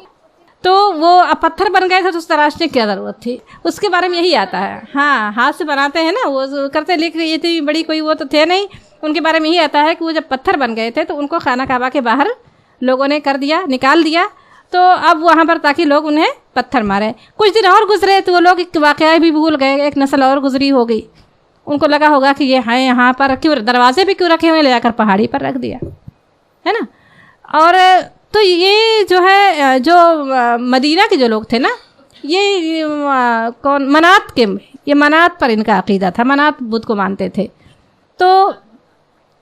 Speaker 2: تو وہ پتھر بن گئے تھے, تو اس تراشنے کی کیا ضرورت تھی. اس کے بارے میں یہی آتا ہے. ہاں, ہاتھ سے بناتے ہیں نا, وہ کرتے, لیکن یہ تھی بڑی کوئی وہ تو تھے نہیں. ان کے بارے میں یہی آتا ہے کہ وہ جب پتھر بن گئے تھے تو ان کو خانہ کعبہ کے باہر لوگوں نے کر دیا, نکال دیا. تو اب وہاں پر تاکہ لوگ انہیں پتھر مارے. کچھ دن اور گزرے تو وہ لوگ ایک واقعہ بھی بھول گئے, ایک نسل اور گزری ہو گئی. ان کو لگا ہوگا کہ یہ ہیں یہاں پر, کیوں دروازے بھی کیوں رکھے ہوئے, لے جا کر پہاڑی پر رکھ دیا, ہے نا. اور تو یہ جو ہے, جو مدینہ کے جو لوگ تھے نا, یہ منات کے, یہ منات پر ان کا عقیدہ تھا, منات بدھ کو مانتے تھے. تو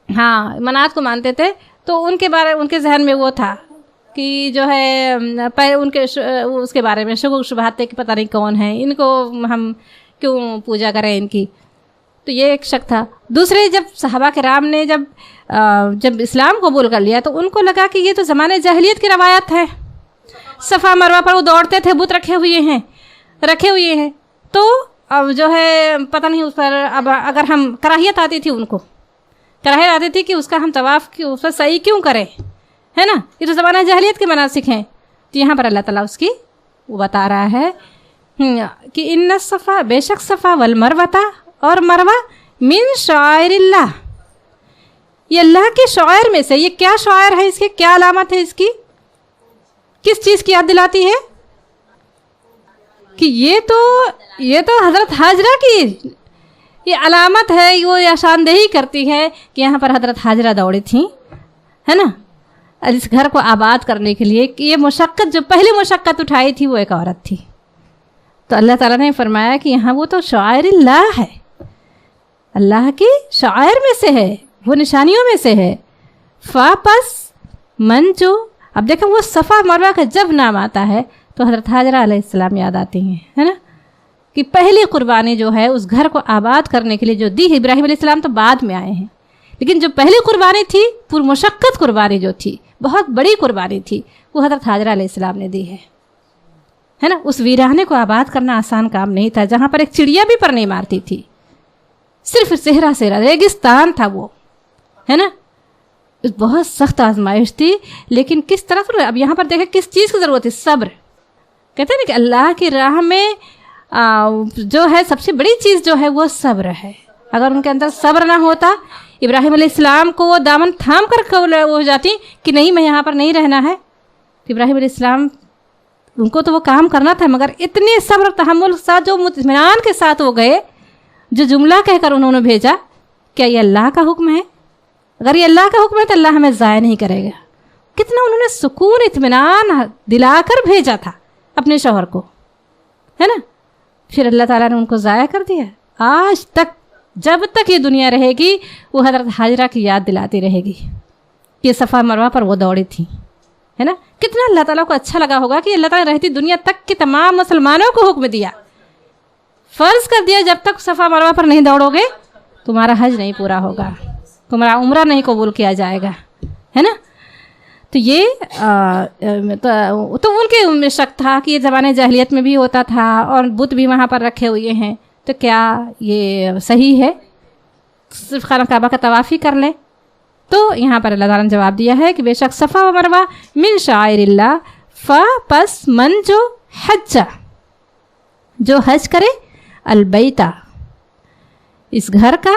Speaker 2: ہاں, منات کو مانتے تھے. تو ان کے ذہن میں وہ تھا کہ جو ہے ان کے اس کے بارے میں شکوک شبہات تھے کہ پتہ نہیں کون ہے, ان کو ہم کیوں پوجا کریں ان کی. تو یہ ایک شک تھا. دوسرے, جب صحابہ کرام نے جب اسلام قبول کر لیا تو ان کو لگا کہ یہ تو زمانے جاہلیت کی روایت ہے, صفا مروہ پر وہ دوڑتے تھے, بت رکھے ہوئے ہیں. تو اب جو ہے پتہ نہیں اس پر, اب اگر ہم کراہیت آتی تھی, ان کو کراہیت آتی تھی کہ اس کا ہم طواف اس پر صحیح کیوں کریں, ہے نا, یہ تو زمانہ جاہلیت کے مناسک ہیں. تو یہاں پر اللہ تعالیٰ اس کی وہ بتا رہا ہے کہ ان الصفا, بے شک صفا والمروہ اور مروہ من شعائر اللہ, یہ اللہ کے شعائر میں سے. یہ کیا شعائر ہے, اس کے کیا علامت ہے, اس کی کس چیز کی یاد دلاتی ہے کہ یہ تو حضرت حاجرہ کی یہ علامت ہے, وہ نشاندہی کرتی ہے کہ یہاں پر حضرت حاجرہ دوڑی تھیں, ہے نا. اس گھر کو آباد کرنے کے لیے کہ یہ مشقت جو پہلی مشقت اٹھائی تھی وہ ایک عورت تھی. تو اللہ تعالیٰ نے فرمایا کہ یہاں وہ تو شعائر اللہ ہے، اللہ کی شعائر میں سے ہے، وہ نشانیوں میں سے ہے. پس من جو اب دیکھیں وہ صفا مروہ کا جب نام آتا ہے تو حضرت حاجرہ علیہ السلام یاد آتی ہیں، ہے نا، کہ پہلی قربانی جو ہے اس گھر کو آباد کرنے کے لیے جو دی. ابراہیم علیہ السلام تو بعد میں آئے ہیں، لیکن جو پہلی قربانی تھی پر مشقت قربانی جو تھی، بہت بڑی قربانی تھی، وہ حضرت حاجرہ علیہ السلام نے دی ہے نا. اس ویرانے کو آباد کرنا آسان کام نہیں تھا، جہاں پر ایک چڑیا بھی پر نہیں مارتی تھی، صرف صحرا ریگستان تھا وہ، ہے نا. بہت سخت آزمائش تھی، لیکن کس طرح سے اب یہاں پر دیکھیں کس چیز کی ضرورت ہے؟ صبر. کہتے ہیں نا کہ اللہ کی راہ میں جو ہے سب سے بڑی چیز جو ہے وہ صبر ہے. اگر ان کے اندر صبر نہ ہوتا، ابراہیم علیہ السلام کو وہ دامن تھام کر ہو جاتی کہ نہیں میں یہاں پر نہیں رہنا ہے. ابراہیم علیہ السلام ان کو تو وہ کام کرنا تھا، مگر اتنے صبر و تحمل کے ساتھ جو اطمینان کے ساتھ وہ گئے، جو جملہ کہہ کر انہوں نے بھیجا، کیا یہ اللہ کا حکم ہے؟ اگر یہ اللہ کا حکم ہے تو اللہ ہمیں ضائع نہیں کرے گا. کتنا انہوں نے سکون اطمینان دلا کر بھیجا تھا اپنے شوہر کو، ہے نا. پھر اللہ تعالیٰ نے ان کو ضائع کر دیا. آج تک جب تک یہ دنیا رہے گی وہ حضرت حاجرہ کی یاد دلاتی رہے گی کہ صفا مروہ پر وہ دوڑی تھی، ہے نا. کتنا اللہ تعالیٰ کو اچھا لگا ہوگا کہ اللہ تعالیٰ رہتی دنیا تک کے تمام مسلمانوں کو حکم دیا، فرض کر دیا جب تک صفا مروہ پر نہیں دوڑو گے تمہارا حج نہیں پورا ہوگا، تمہارا عمرہ نہیں قبول کیا جائے گا، ہے نا. تو یہ تو ان کے شک تھا کہ یہ زمانے جاہلیت میں بھی ہوتا تھا اور بت بھی وہاں پر رکھے ہوئے ہیں، تو کیا یہ صحیح ہے صرف خانہ کعبہ کا طواف ہی کر لیں؟ تو یہاں پر اللہ تعالیٰ نے جواب دیا ہے کہ بے شک صفا و مروہ من شعائر اللہ، پس من جو حجہ، جو حج کرے، البیتہ، اس گھر کا.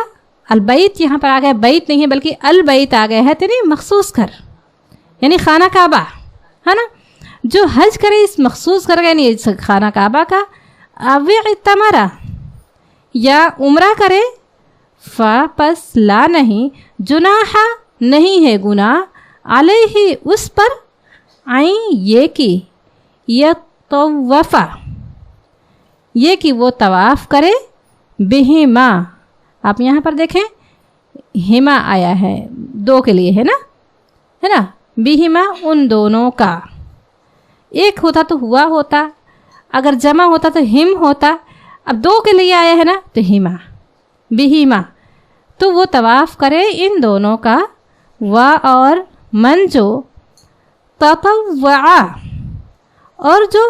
Speaker 2: البیت یہاں پر آ گیا، بیت نہیں ہے بلکہ البیت آ گیا ہے، یعنی مخصوص گھر، یعنی خانہ کعبہ، ہے نا. جو حج کرے اس مخصوص گھر کا، یعنی اس خانہ کعبہ کا، او اعتمرا، یا عمرہ کرے، پس لا نہیں، جناح نہیں ہے گناہ، علیہ اس پر، آئیں یہ کی، یطوفا یہ کہ وہ طواف کرے، بہما، آپ یہاں پر دیکھیں ہما آیا ہے دو کے لیے، ہے نا، بہما ان دونوں کا. ایک ہوتا تو ہوا ہوتا، اگر جمع ہوتا تو ہم ہوتا، اب دو کے لیے آیا ہے نا تو ہما، بہما، تو وہ طواف کرے ان دونوں کا. اور من جو تطوع، اور جو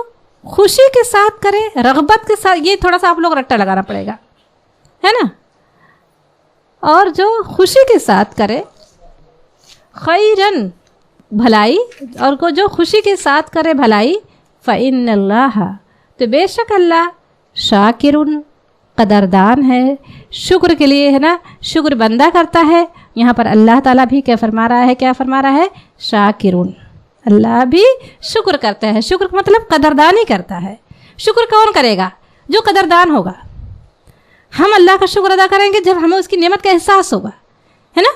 Speaker 2: خوشی کے ساتھ کرے، رغبت کے ساتھ، یہ تھوڑا سا آپ لوگ رٹا لگانا پڑے گا، ہے نا. اور جو خوشی کے ساتھ کرے، خیرن بھلائی، اور کو جو خوشی کے ساتھ کرے بھلائی، فإن اللہ تو بے شک اللہ، شاکرن قدردان ہے، شکر کے لیے، ہے نا، شکر بندہ کرتا ہے. یہاں پر اللہ تعالیٰ بھی کیا فرما رہا ہے؟ شاکرن، اللہ بھی شکر کرتا ہے. شکر کا مطلب قدردانی کرتا ہے. شکر کون کرے گا؟ جو قدردان ہوگا. ہم اللہ کا شکر ادا کریں گے جب ہمیں اس کی نعمت کا احساس ہوگا، ہے نا،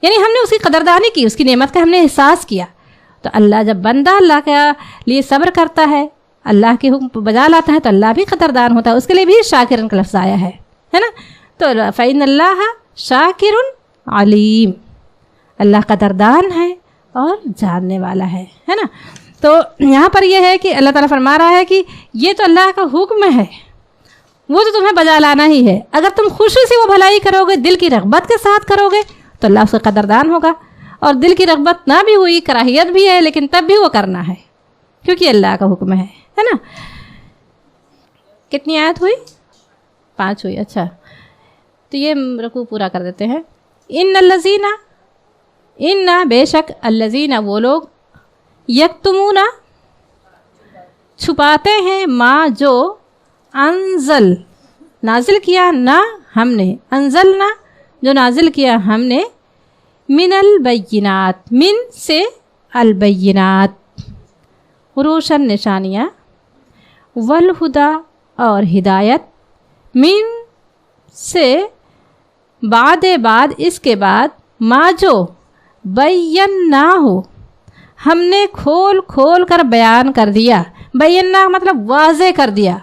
Speaker 2: یعنی ہم نے اس کی قدردانی کی، اس کی نعمت کا ہم نے احساس کیا. تو اللہ جب بندہ اللہ کے لیے صبر کرتا ہے، اللہ کے حکم بجا لاتا ہے، تو اللہ بھی قدردان ہوتا ہے. اس کے لیے بھی شاکرن کا لفظ آیا ہے نا. تو فإن اللہ شاکرن علیم، اللہ قدردان ہے اور جاننے والا ہے نا. تو یہاں پر یہ ہے کہ اللہ تعالیٰ فرما رہا ہے کہ یہ تو اللہ کا حکم ہے، وہ تو تمہیں بجا لانا ہی ہے. اگر تم خوشی سے وہ بھلائی کرو گے، دل کی رغبت کے ساتھ کرو گے، تو اللہ اس کا قدردان ہوگا. اور دل کی رغبت نہ بھی ہوئی، کراہیت بھی ہے، لیکن تب بھی وہ کرنا ہے کیونکہ اللہ کا حکم ہے نا. کتنی آیت ہوئی؟ 5 ہوئی. اچھا، تو یہ رکوع پورا کر دیتے ہیں. ان الذین، ان بے شک، الذین وہ لوگ، یکتمون چھپاتے ہیں، ما جو، انزل نازل کیا، نہ ہم نے، انزلنا جو نازل کیا ہم نے، من البینات، من سے البینات روشن نشانیاں، والہدا اور ہدایت، من سے بعد اس کے بعد، ما جو، بینا ہو ہم نے کھول کھول کر بیان کر دیا. بینا مطلب واضح کر دیا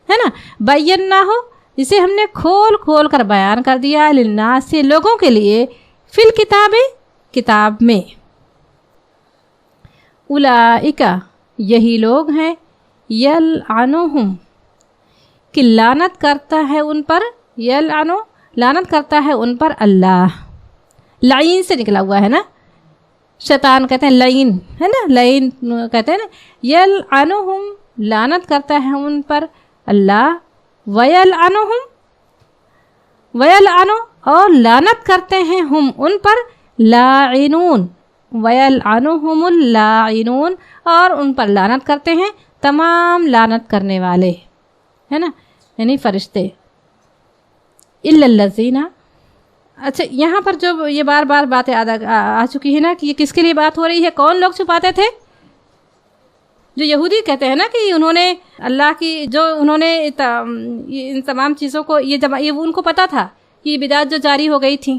Speaker 2: ہے نا. بینا ہو اسے ہم نے کھول کھول کر بیان کر دیا للناس سے لوگوں کے لیے فی الکتاب کتاب میں. اولئک یہی لوگ ہیں یلعنہم کہ لعنت کرتا ہے ان پر. یلعنو لعنت کرتا ہے ان پر اللہ. لعین سے نکلا ہوا ہے نا. شیطان کہتے ہیں لعین ہے نا. لعین کہتے ہیں نا. یلعنہم لعنت کرتا ہے ان پر اللہ. ویلعنہم ویلعنو اور لعنت کرتے ہیں ہم ان پر لاعنون. ویلعنہم اللاعنون اور ان پر لعنت کرتے ہیں تمام لعنت کرنے والے ہے نا یعنی فرشتے. الا الذین. اچھا یہاں پر جو یہ بار بار باتیں آ چکی ہے نا کہ یہ کس کے لیے بات ہو رہی ہے. کون لوگ چھپاتے تھے؟ جو یہودی کہتے ہیں نا کہ انہوں نے اللہ کی جو انہوں نے ان تمام چیزوں کو یہ ان کو پتہ تھا کہ یہ بدعت جو جاری ہو گئی تھیں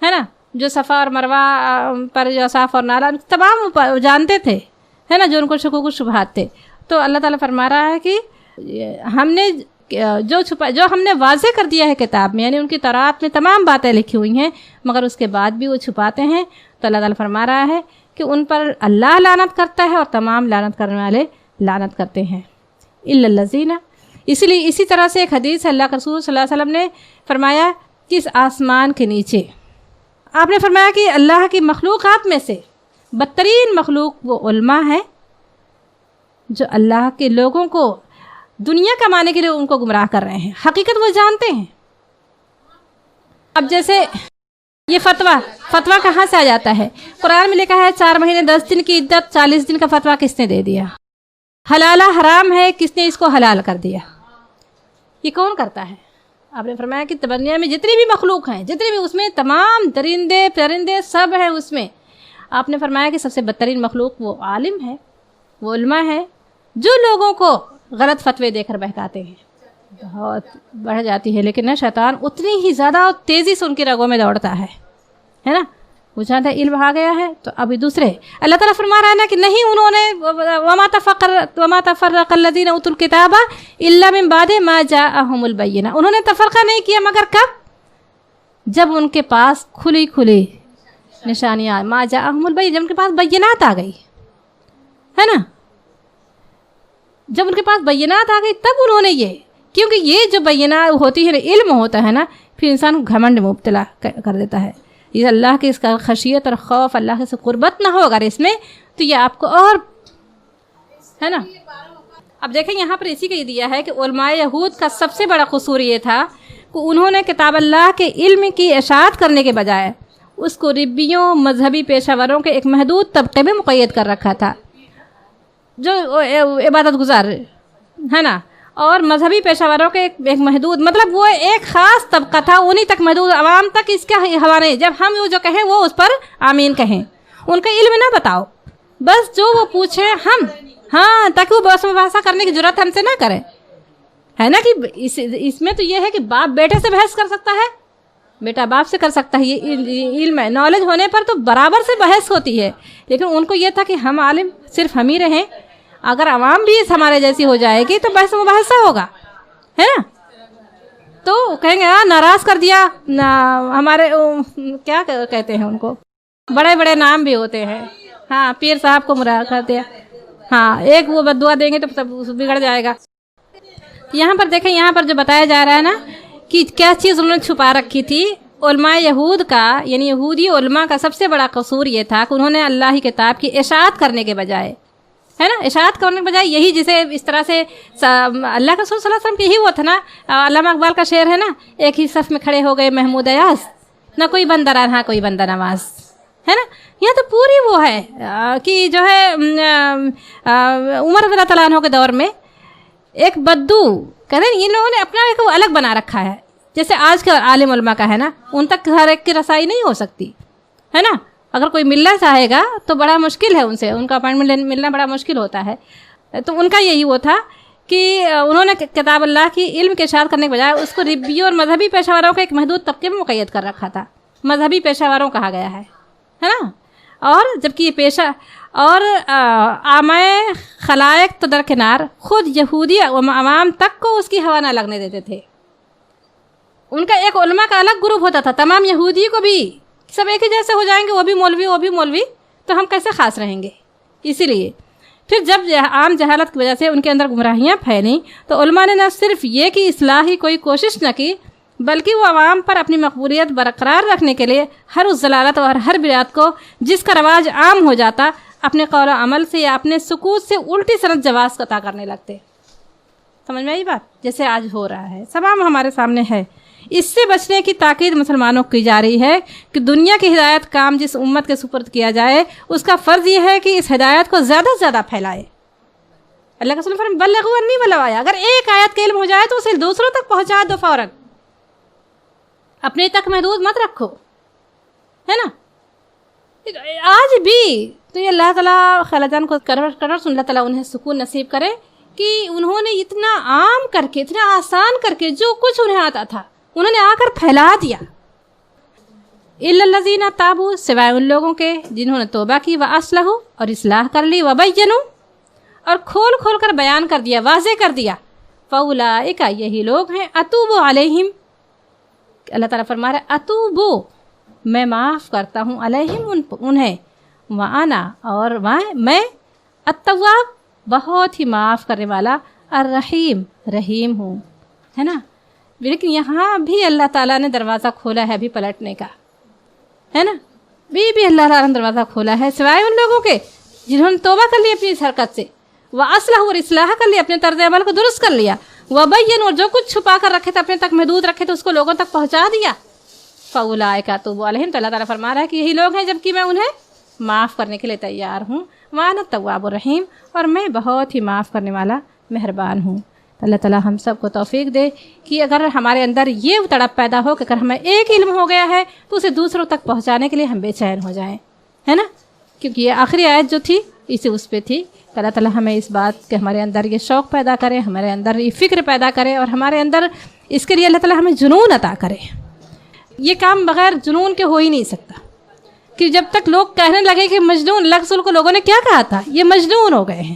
Speaker 2: ہے نا. جو صفا اور مروہ پر جو صاف اور نالا تمام جانتے تھے ہے نا. جو ان کو شکوک و شبہات تھے. تو اللہ تعالیٰ فرما رہا ہے کہ ہم نے جو ہم نے واضح کر دیا ہے کتاب میں یعنی ان کی تورات میں تمام باتیں لکھی ہوئی ہیں مگر اس کے بعد بھی وہ چھپاتے ہیں. تو اللہ تعالیٰ فرما رہا ہے کہ ان پر اللہ لعنت کرتا ہے اور تمام لعنت کرنے والے لعنت کرتے ہیں. الا الذین. اسی لیے اسی طرح سے ایک حدیث ہے اللہ کے رسول صلی اللہ علیہ وسلم نے فرمایا کہ اس آسمان کے نیچے آپ نے فرمایا کہ اللہ کی مخلوقات میں سے بدترین مخلوق وہ علماء ہیں جو اللہ کے لوگوں کو دنیا کمانے کے لیے ان کو گمراہ کر رہے ہیں. حقیقت وہ جانتے ہیں. اب جیسے یہ فتویٰ کہاں سے آ جاتا ہے؟ قرآن میں لکھا ہے 4 مہینے 10 دن کی عدت. 40 دن کا فتویٰ کس نے دے دیا؟ حلالہ حرام ہے کس نے اس کو حلال کر دیا؟ یہ کون کرتا ہے؟ آپ نے فرمایا کہ دنیا میں جتنی بھی مخلوق ہیں جتنی بھی اس میں تمام درندے پرندے سب ہیں اس میں. آپ نے فرمایا کہ سب سے بدترین مخلوق وہ عالم ہے وہ علماء ہے جو لوگوں کو غلط فتوے دے کر بہکاتے ہیں. بہت بڑھ جاتی ہے لیکن شیطان اتنی ہی زیادہ تیزی سے ان کی رگوں میں دوڑتا ہے نا. وہ چاہتا ہے علم آ گیا ہے تو ابھی دوسرے اللہ تعالیٰ فرما رہا ہے نا کہ نہیں انہوں نے وما تفرق الذین اوتوا الکتاب الا من بعد ما جاءہم البینہ. انہوں نے تفرقہ نہیں کیا مگر کب؟ جب ان کے پاس کھلی نشانیاں ما جاءہم البینہ جب ان کے پاس بینات آ گئی ہے نا. جب ان کے پاس بینات آ گئی تب انہوں نے کیونکہ یہ جو بینات ہوتی ہے علم ہوتا ہے نا پھر انسان کو گھمنڈ میں مبتلا کر دیتا ہے. یہ اللہ کے اس کا خشیت اور خوف اللہ سے قربت نہ ہو اگر اس میں تو یہ آپ کو اور ہے نا. اب دیکھیں یہاں پر اسی کا یہ دیا ہے کہ علماء یہود کا سب سے بڑا قصور یہ تھا کہ انہوں نے کتاب اللہ کے علم کی اشاعت کرنے کے بجائے اس کو ربیوں مذہبی پیشہ وروں کے ایک محدود طبقے میں مقید کر رکھا تھا جو عبادت گزار ہے نا اور مذہبی پیشہ وروں کے ایک محدود مطلب وہ ایک خاص طبقہ تھا انہی تک محدود عوام تک اس کا ہوا نہیں. جب ہم وہ جو کہیں وہ اس پر آمین کہیں. ان کا علم نہ بتاؤ بس جو وہ پوچھیں ہم ہاں تاکہ وہ بحث مباحثہ کرنے کی ضرورت ہم سے نہ کریں ہے نا. کہ اس میں تو یہ ہے کہ باپ بیٹے سے بحث کر سکتا ہے بیٹا باپ سے کر سکتا ہے. یہ علم ہے نالج ہونے پر تو برابر سے بحث ہوتی ہے لیکن ان کو یہ تھا کہ ہم عالم صرف ہم ہی رہیں. اگر عوام بھی ہمارے جیسی ہو جائے گی تو بحث مباحثہ ہوگا ہے نا. تو کہیں گے ناراض کر دیا ہمارے کیا کہتے ہیں ان کو بڑے بڑے نام بھی ہوتے ہیں ہاں پیر صاحب کو مراد کر دیا ہاں ایک وہ بددعا دیں گے تو سب بگڑ جائے گا. یہاں پر دیکھیں یہاں پر جو بتایا جا رہا ہے نا کہ کیا چیز انہوں نے چھپا رکھی تھی. علماء یہود کا یعنی یہودی علماء کا سب سے بڑا قصور یہ تھا کہ انہوں نے اللہ کی کتاب کی اشاعت کرنے کے بجائے ہے نا اشاعت کرنے کے بجائے یہی جسے اس طرح سے اللہ کا رسول صلی اللہ علیہ وسلم کی یہی وہ تھا نا. علامہ اقبال کا شعر ہے نا ایک ہی صف میں کھڑے ہو گئے محمود ایاز نہ کوئی بندہ رہا کوئی بندہ نواز ہے نا. یہاں تو پوری وہ ہے کہ جو ہے عمر رضی اللہ تعالیٰ عنہ کے دور میں ایک بدو کہتے ہیں ان لوگوں نے اپنا ایک الگ بنا رکھا ہے جیسے آج کے عالم علماء کا ہے نا ان تک ہر ایک کی رسائی نہیں ہو سکتی ہے نا. اگر کوئی ملنا چاہے گا تو بڑا مشکل ہے ان سے ان کا اپائنٹمنٹ ملنا بڑا مشکل ہوتا ہے. تو ان کا یہی وہ تھا کہ انہوں نے کتاب اللہ کی علم کے اشاعت کرنے کے بجائے اس کو ربیوں اور مذہبی پیشہ وروں کے ایک محدود طبقے میں مقید کر رکھا تھا. مذہبی پیشہ وروں کہا گیا ہے نا. اور جبکہ یہ پیشہ اور عامہ خلائق تو درکنار، خود یہودی عوام تک کو اس کی ہوا نہ لگنے دیتے تھے۔ ان کا ایک علماء کا الگ گروپ ہوتا تھا، تمام یہودی کو بھی سب ایک ہی جیسے ہو جائیں گے، وہ بھی مولوی، تو ہم کیسے خاص رہیں گے؟ اسی لیے پھر جب عام جہالت کی وجہ سے ان کے اندر گمراہیاں پھیلیں تو علماء نے نہ صرف یہ کہ اصلاحی کوئی کوشش نہ کی، بلکہ وہ عوام پر اپنی مقبولیت برقرار رکھنے کے لیے ہر اس ضلالت اور ہر بدعت کو جس کا رواج عام ہو جاتا، اپنے قول و عمل سے یا اپنے سکوت سے الٹی سند جواز عطا کرنے لگتے۔ سمجھ میں آئی بات؟ جیسے آج ہو رہا ہے، تمام ہمارے سامنے ہے۔ اس سے بچنے کی تاکید مسلمانوں کو کی جا رہی ہے کہ دنیا کی ہدایت کام جس امت کے سپرد کیا جائے، اس کا فرض یہ ہے کہ اس ہدایت کو زیادہ سے زیادہ پھیلائے۔ اللہ کے رسول فرماتے ہیں بلغوا انی ولو آیہ، اگر ایک آیت کا علم ہو جائے تو اسے دوسروں تک پہنچا دو فوراً، اپنے تک محدود مت رکھو، ہے نا۔ آج بھی تو یہ اللہ تعالیٰ خالہ جان کو کرر اللہ تعالیٰ انہیں سکون نصیب کرے کہ انہوں نے اتنا عام کر کے، اتنا آسان کر کے جو کچھ انہیں آتا تھا انہوں نے آ کر پھیلا دیا۔ الا الذین تابوا، سوائے ان لوگوں کے جنہوں نے توبہ کی، واصلحوا اور اصلاح کر لی، وبینوا اور کھول کر بیان کر دیا، واضح کر دیا، فاولئک یہی لوگ ہیں، اتوب علیہم، اللہ تعالیٰ فرما رہا ہے اتوب، میں معاف کرتا ہوں، علیہم انہیں، وانا اور میں، التواب بہت ہی معاف کرنے والا، الرحیم رحیم ہوں، ہے نا۔ لیکن یہاں بھی اللہ تعالیٰ نے دروازہ کھولا ہے ابھی پلٹنے کا، ہے نا، بھی اللہ تعالیٰ نے دروازہ کھولا ہے، سوائے ان لوگوں کے جنہوں نے توبہ کر لی اپنی اس حرکت سے، وَأَصْلَحُوا اور اصلاح کر لیا، اپنے طرز عمل کو درست کر لیا، وَبَيَّنُوا اور جو کچھ چھپا کر رکھے تھے اپنے تک محدود رکھے تھے اس کو لوگوں تک پہنچا دیا، فَأُولَٰئِکَ أَتُوبُ عَلَيْهِمْ، تو اللہ تعالیٰ فرما رہا ہے کہ یہی لوگ ہیں جبکہ میں انہیں معاف کرنے کے لیے تیار ہوں، وَأَنَا التَّوَّابُ الرَّحِيمُ اور میں بہت ہی معاف کرنے والا مہربان ہوں۔ اللہ تعالیٰ ہم سب کو توفیق دے کہ اگر ہمارے اندر یہ تڑپ پیدا ہو کہ اگر ہمیں ایک علم ہو گیا ہے تو اسے دوسروں تک پہنچانے کے لیے ہم بے چین ہو جائیں، ہے نا، کیونکہ یہ آخری آیت جو تھی اسے اس پہ تھی۔ اللہ تعالیٰ ہمیں اس بات کے ہمارے اندر یہ شوق پیدا کرے، ہمارے اندر یہ فکر پیدا کرے، اور ہمارے اندر اس کے لیے اللہ تعالیٰ ہمیں جنون عطا کرے۔ یہ کام بغیر جنون کے ہو ہی نہیں سکتا، کہ جب تک لوگ کہنے لگے کہ مجنون، لفظ کو لوگوں نے کیا کہا تھا، یہ مجنون ہو گئے ہیں،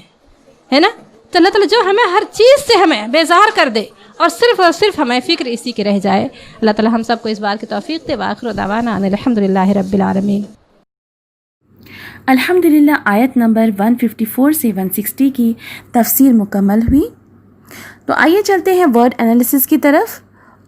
Speaker 2: ہے نا۔ تو اللہ تعالیٰ جو ہمیں ہر چیز سے ہمیں بیزار کر دے اور صرف ہمیں فکر اسی کی رہ جائے، اللہ تعالیٰ ہم سب کو اس بات کی توفیق دے۔ وآخر دعوانا ان الحمدللہ رب العالمین۔
Speaker 3: الحمدللہ آیت نمبر 154 سے 160 کی تفسیر مکمل ہوئی۔ تو آئیے چلتے ہیں ورڈ انالیسس کی طرف،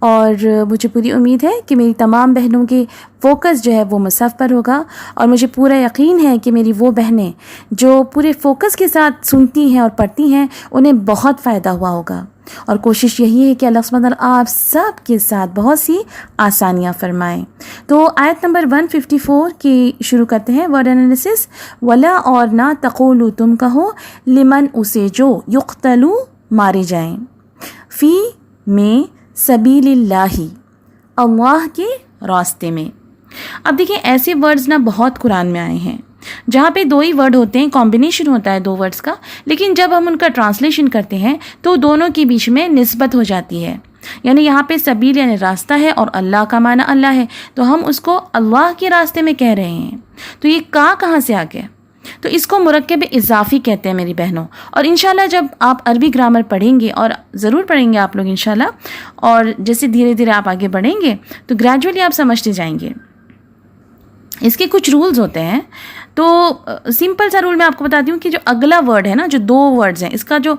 Speaker 3: اور مجھے پوری امید ہے کہ میری تمام بہنوں کے فوکس جو ہے وہ مصحف پر ہوگا، اور مجھے پورا یقین ہے کہ میری وہ بہنیں جو پورے فوکس کے ساتھ سنتی ہیں اور پڑھتی ہیں انہیں بہت فائدہ ہوا ہوگا، اور کوشش یہی ہے کہ اللہ سبحانہ وتعالیٰ آپ سب کے ساتھ بہت سی آسانیاں فرمائیں۔ تو آیت نمبر 154 کی شروع کرتے ہیں ورڈ انالیسس۔ ولا اور نہ تقولو تم کہو، لمن اسے جو یقتلو مارے جائیں، فی میں سبیل اللہ اللہ کے راستے میں۔ اب دیکھیں ایسے ورڈز نہ بہت قرآن میں آئے ہیں جہاں پہ دو ہی ورڈ ہوتے ہیں، کمبینیشن ہوتا ہے دو ورڈز کا، لیکن جب ہم ان کا ٹرانسلیشن کرتے ہیں تو دونوں کے بیچ میں نسبت ہو جاتی ہے، یعنی یہاں پہ سبیل یعنی راستہ ہے اور اللہ کا معنی اللہ ہے، تو ہم اس کو اللہ کے راستے میں کہہ رہے ہیں، تو یہ کہاں سے آ گیا؟ تو اس کو مرکب اضافی کہتے ہیں میری بہنوں، اور انشاءاللہ جب آپ عربی گرامر پڑھیں گے، اور ضرور پڑھیں گے آپ لوگ انشاءاللہ، اور جیسے دھیرے دھیرے آپ آگے بڑھیں گے تو گریجولی آپ سمجھتے جائیں گے۔ اس کے کچھ رولز ہوتے ہیں، تو سمپل سا رول میں آپ کو بتاتی ہوں کہ جو اگلا ورڈ ہے نا، جو دو ورڈز ہیں، اس کا جو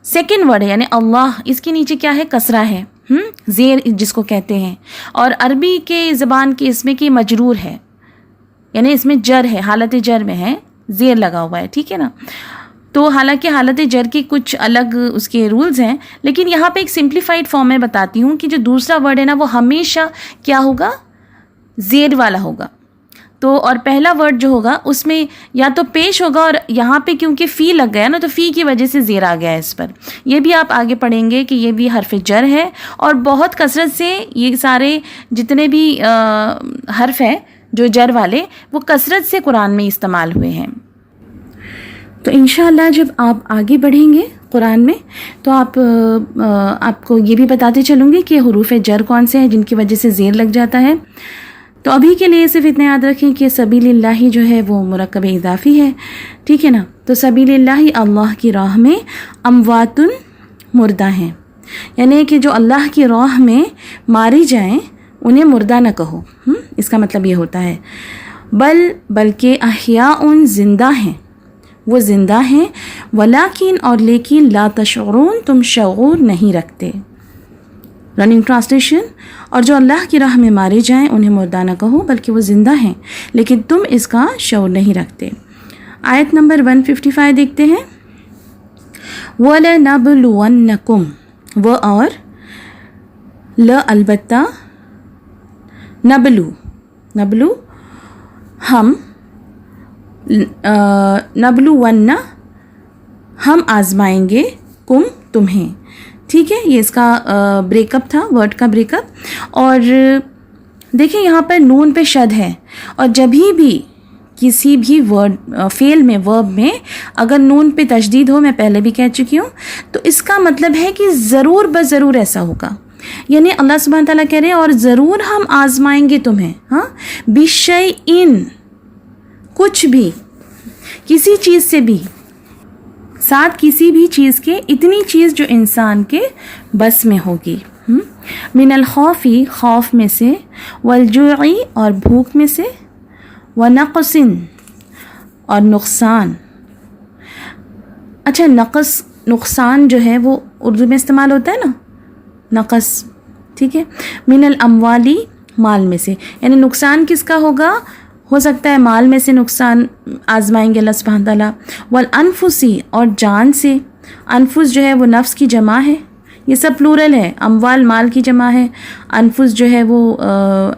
Speaker 3: سیکنڈ ورڈ ہے یعنی اللہ، اس کے نیچے کیا ہے؟ کسرہ ہے، زیر جس کو کہتے ہیں، اور عربی کے زبان کے اس میں کی مجرور ہے، یعنی اس میں جر ہے، حالت جر میں ہے، زیر لگا ہوا ہے، ٹھیک ہے نا۔ تو حالانکہ حالت جر کے کچھ الگ اس کے رولز ہیں، لیکن یہاں پہ ایک سمپلیفائڈ فارم میں بتاتی ہوں کہ جو دوسرا ورڈ ہے نا وہ ہمیشہ کیا ہوگا؟ زیر والا ہوگا۔ تو اور پہلا ورڈ جو ہوگا اس میں یا تو پیش ہوگا، اور یہاں پہ کیونکہ فی لگ گیا نا تو فی کی وجہ سے زیر آ گیا ہے اس پر۔ یہ بھی آپ آگے پڑھیں گے کہ یہ بھی حرف جر ہے، اور بہت کثرت سے یہ سارے جتنے بھی حرف ہیں جو جر والے وہ کثرت سے قرآن میں استعمال ہوئے ہیں۔ تو انشاءاللہ جب آپ آگے بڑھیں گے قرآن میں تو آپ کو یہ بھی بتاتے چلوں گی کہ حروف جر کون سے ہیں جن کی وجہ سے زیر لگ جاتا ہے۔ تو ابھی کے لیے صرف اتنا یاد رکھیں کہ سبیل اللہ جو ہے وہ مرکب اضافی ہے، ٹھیک ہے نا. تو سبیل اللہ اللہ کی راہ میں، امواتن مردہ ہیں، یعنی کہ جو اللہ کی راہ میں ماری جائیں انہیں مردہ نہ کہو. اس کا مطلب یہ ہوتا ہے بلکہ احیاء زندہ ہیں، وہ زندہ ہیں، ولیکن اور لیکن لا تشعرون تم شعور نہیں رکھتے. رننگ ٹرانسلیشن، اور جو اللہ کی راہ میں مارے جائیں انہیں مردہ نہ کہو بلکہ وہ زندہ ہیں لیکن تم اس کا شعور نہیں رکھتے. آیت نمبر 155 دیکھتے ہیں. وَلَنَبْلُوَنَّكُمْ، وہ اور البتہ، نبلو ہم، نبلون ہم آزمائیں گے، کم تمہیں. ٹھیک ہے، یہ اس کا بریک اپ تھا، ورڈ کا بریک اپ. اور دیکھیں یہاں پر نون پہ شد ہے، اور جبھی بھی کسی بھی ورڈ فعل میں، ورب میں اگر نون پہ تشدید ہو، میں پہلے بھی کہہ چکی ہوں، تو اس کا مطلب ہے کہ ضرور بضرور ایسا ہوگا. یعنی اللہ سبحانہ تعالیٰ کہہ رہے ہیں اور ضرور ہم آزمائیں گے تمہیں. ہاں، بِشَيْءٍ، کچھ بھی، کسی چیز سے بھی، ساتھ کسی بھی چیز کے، اتنی چیز جو انسان کے بس میں ہوگی. من الخوف، خوف میں سے، والجوع اور بھوک میں سے، ونقص اور نقصان. اچھا، نقصان جو ہے وہ اردو میں استعمال ہوتا ہے نا، نقص، ٹھیک ہے. من الاموالی، مال میں سے، یعنی نقصان کس کا ہوگا؟ ہو سکتا ہے مال میں سے نقصان آزمائیں گے اللہ سبحانہ تعالیٰ. والانفسی، اور جان سے. انفس جو ہے وہ نفس کی جمع ہے، یہ سب پلورل ہے. اموال مال کی جمع ہے، انفس جو ہے وہ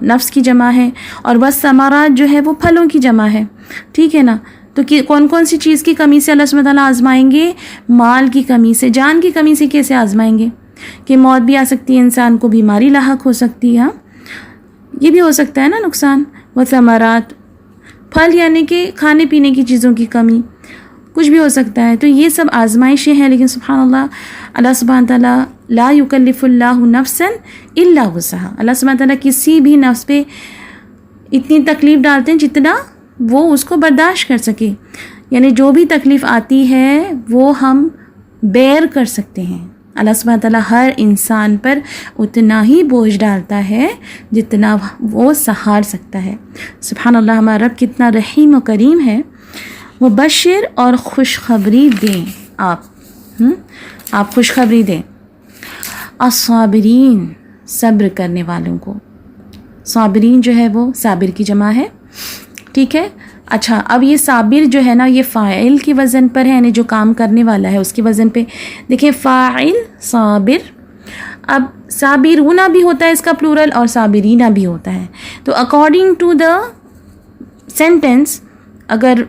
Speaker 3: نفس کی جمع ہے، اور والثمرات جو ہے وہ پھلوں کی جمع ہے. ٹھیک ہے نا. تو کون کون سی چیز کی کمی سے اللہ سبحانہ تعالیٰ آزمائیں گے؟ مال کی کمی سے. جان کی کمی سے کیسے آزمائیں گے؟ کہ موت بھی آ سکتی ہے، انسان کو بیماری لاحق ہو سکتی ہے، یہ بھی ہو سکتا ہے نا نقصان. والثمرات، پھل یعنی کہ کھانے پینے کی چیزوں کی کمی، کچھ بھی ہو سکتا ہے. تو یہ سب آزمائشیں ہیں، لیکن سبحان اللہ، اللہ سبحانہ تعالیٰ لا یکلف اللہ نفسا الا وسعها، اللہ سبحانہ تعالیٰ کسی بھی نفس پہ اتنی تکلیف ڈالتے ہیں جتنا وہ اس کو برداشت کر سکے. یعنی جو بھی تکلیف آتی ہے وہ ہم بیئر کر سکتے ہیں. اللہ سبحانہ تعالیٰ ہر انسان پر اتنا ہی بوجھ ڈالتا ہے جتنا وہ سہار سکتا ہے. سبحان اللہ، ہمارا رب کتنا رحیم و کریم ہے. وہ بشر، اور خوشخبری دیں آپ خوشخبری دیں الصابرین، صبر کرنے والوں کو. صابرین جو ہے وہ صابر کی جمع ہے. ٹھیک ہے. اچھا، اب یہ صابر جو ہے نا، یہ فاعل کی وزن پر ہے، یعنی جو کام کرنے والا ہے اس کی وزن پہ. دیکھیں، فاعل صابر. اب صابرون بھی ہوتا ہے اس کا پلورل، اور صابرین بھی ہوتا ہے. تو اکارڈنگ ٹو دا سینٹینس، اگر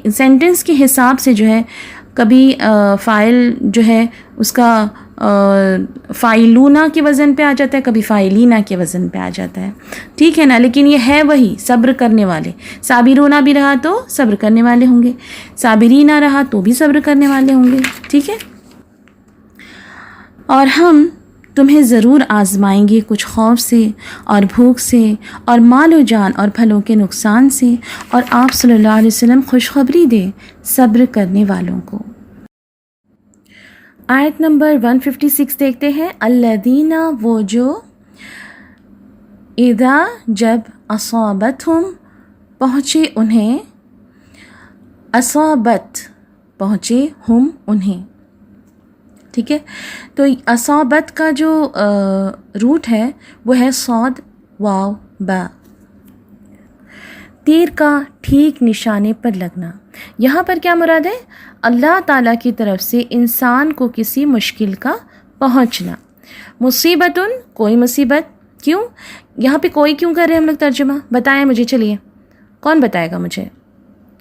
Speaker 3: سینٹینس کے حساب سے جو ہے کبھی فاعل جو ہے اس کا فاعلونا کے وزن پہ آ جاتا ہے، کبھی فاعلینا کے وزن پہ آ جاتا ہے. ٹھیک ہے نا. لیکن یہ ہے وہی، صبر کرنے والے. صابرونا بھی رہا تو صبر کرنے والے ہوں گے، صابرینا رہا تو بھی صبر کرنے والے ہوں گے. ٹھیک ہے. اور ہم تمہیں ضرور آزمائیں گے کچھ خوف سے اور بھوک سے اور مال و جان اور پھلوں کے نقصان سے، اور آپ صلی اللہ علیہ وسلم خوشخبری دیں صبر کرنے والوں کو. آیت نمبر 156 دیکھتے ہیں. الذین، وہ جو، اذا جب، اصابتہم پہنچے انہیں، اصابت پہنچے، ہم انہیں. ٹھیک ہے. تو اصابت کا جو روٹ ہے وہ ہے صاد واو با، تیر کا ٹھیک نشانے پر لگنا. یہاں پر کیا مراد ہے؟ اللہ تعالیٰ کی طرف سے انسان کو کسی مشکل کا پہنچنا. مصیبتن، کوئی مصیبت. کیوں یہاں پہ کوئی کیوں کر رہے ہیں ہم لوگ ترجمہ؟ بتائیں مجھے، چلیے کون بتائے گا مجھے؟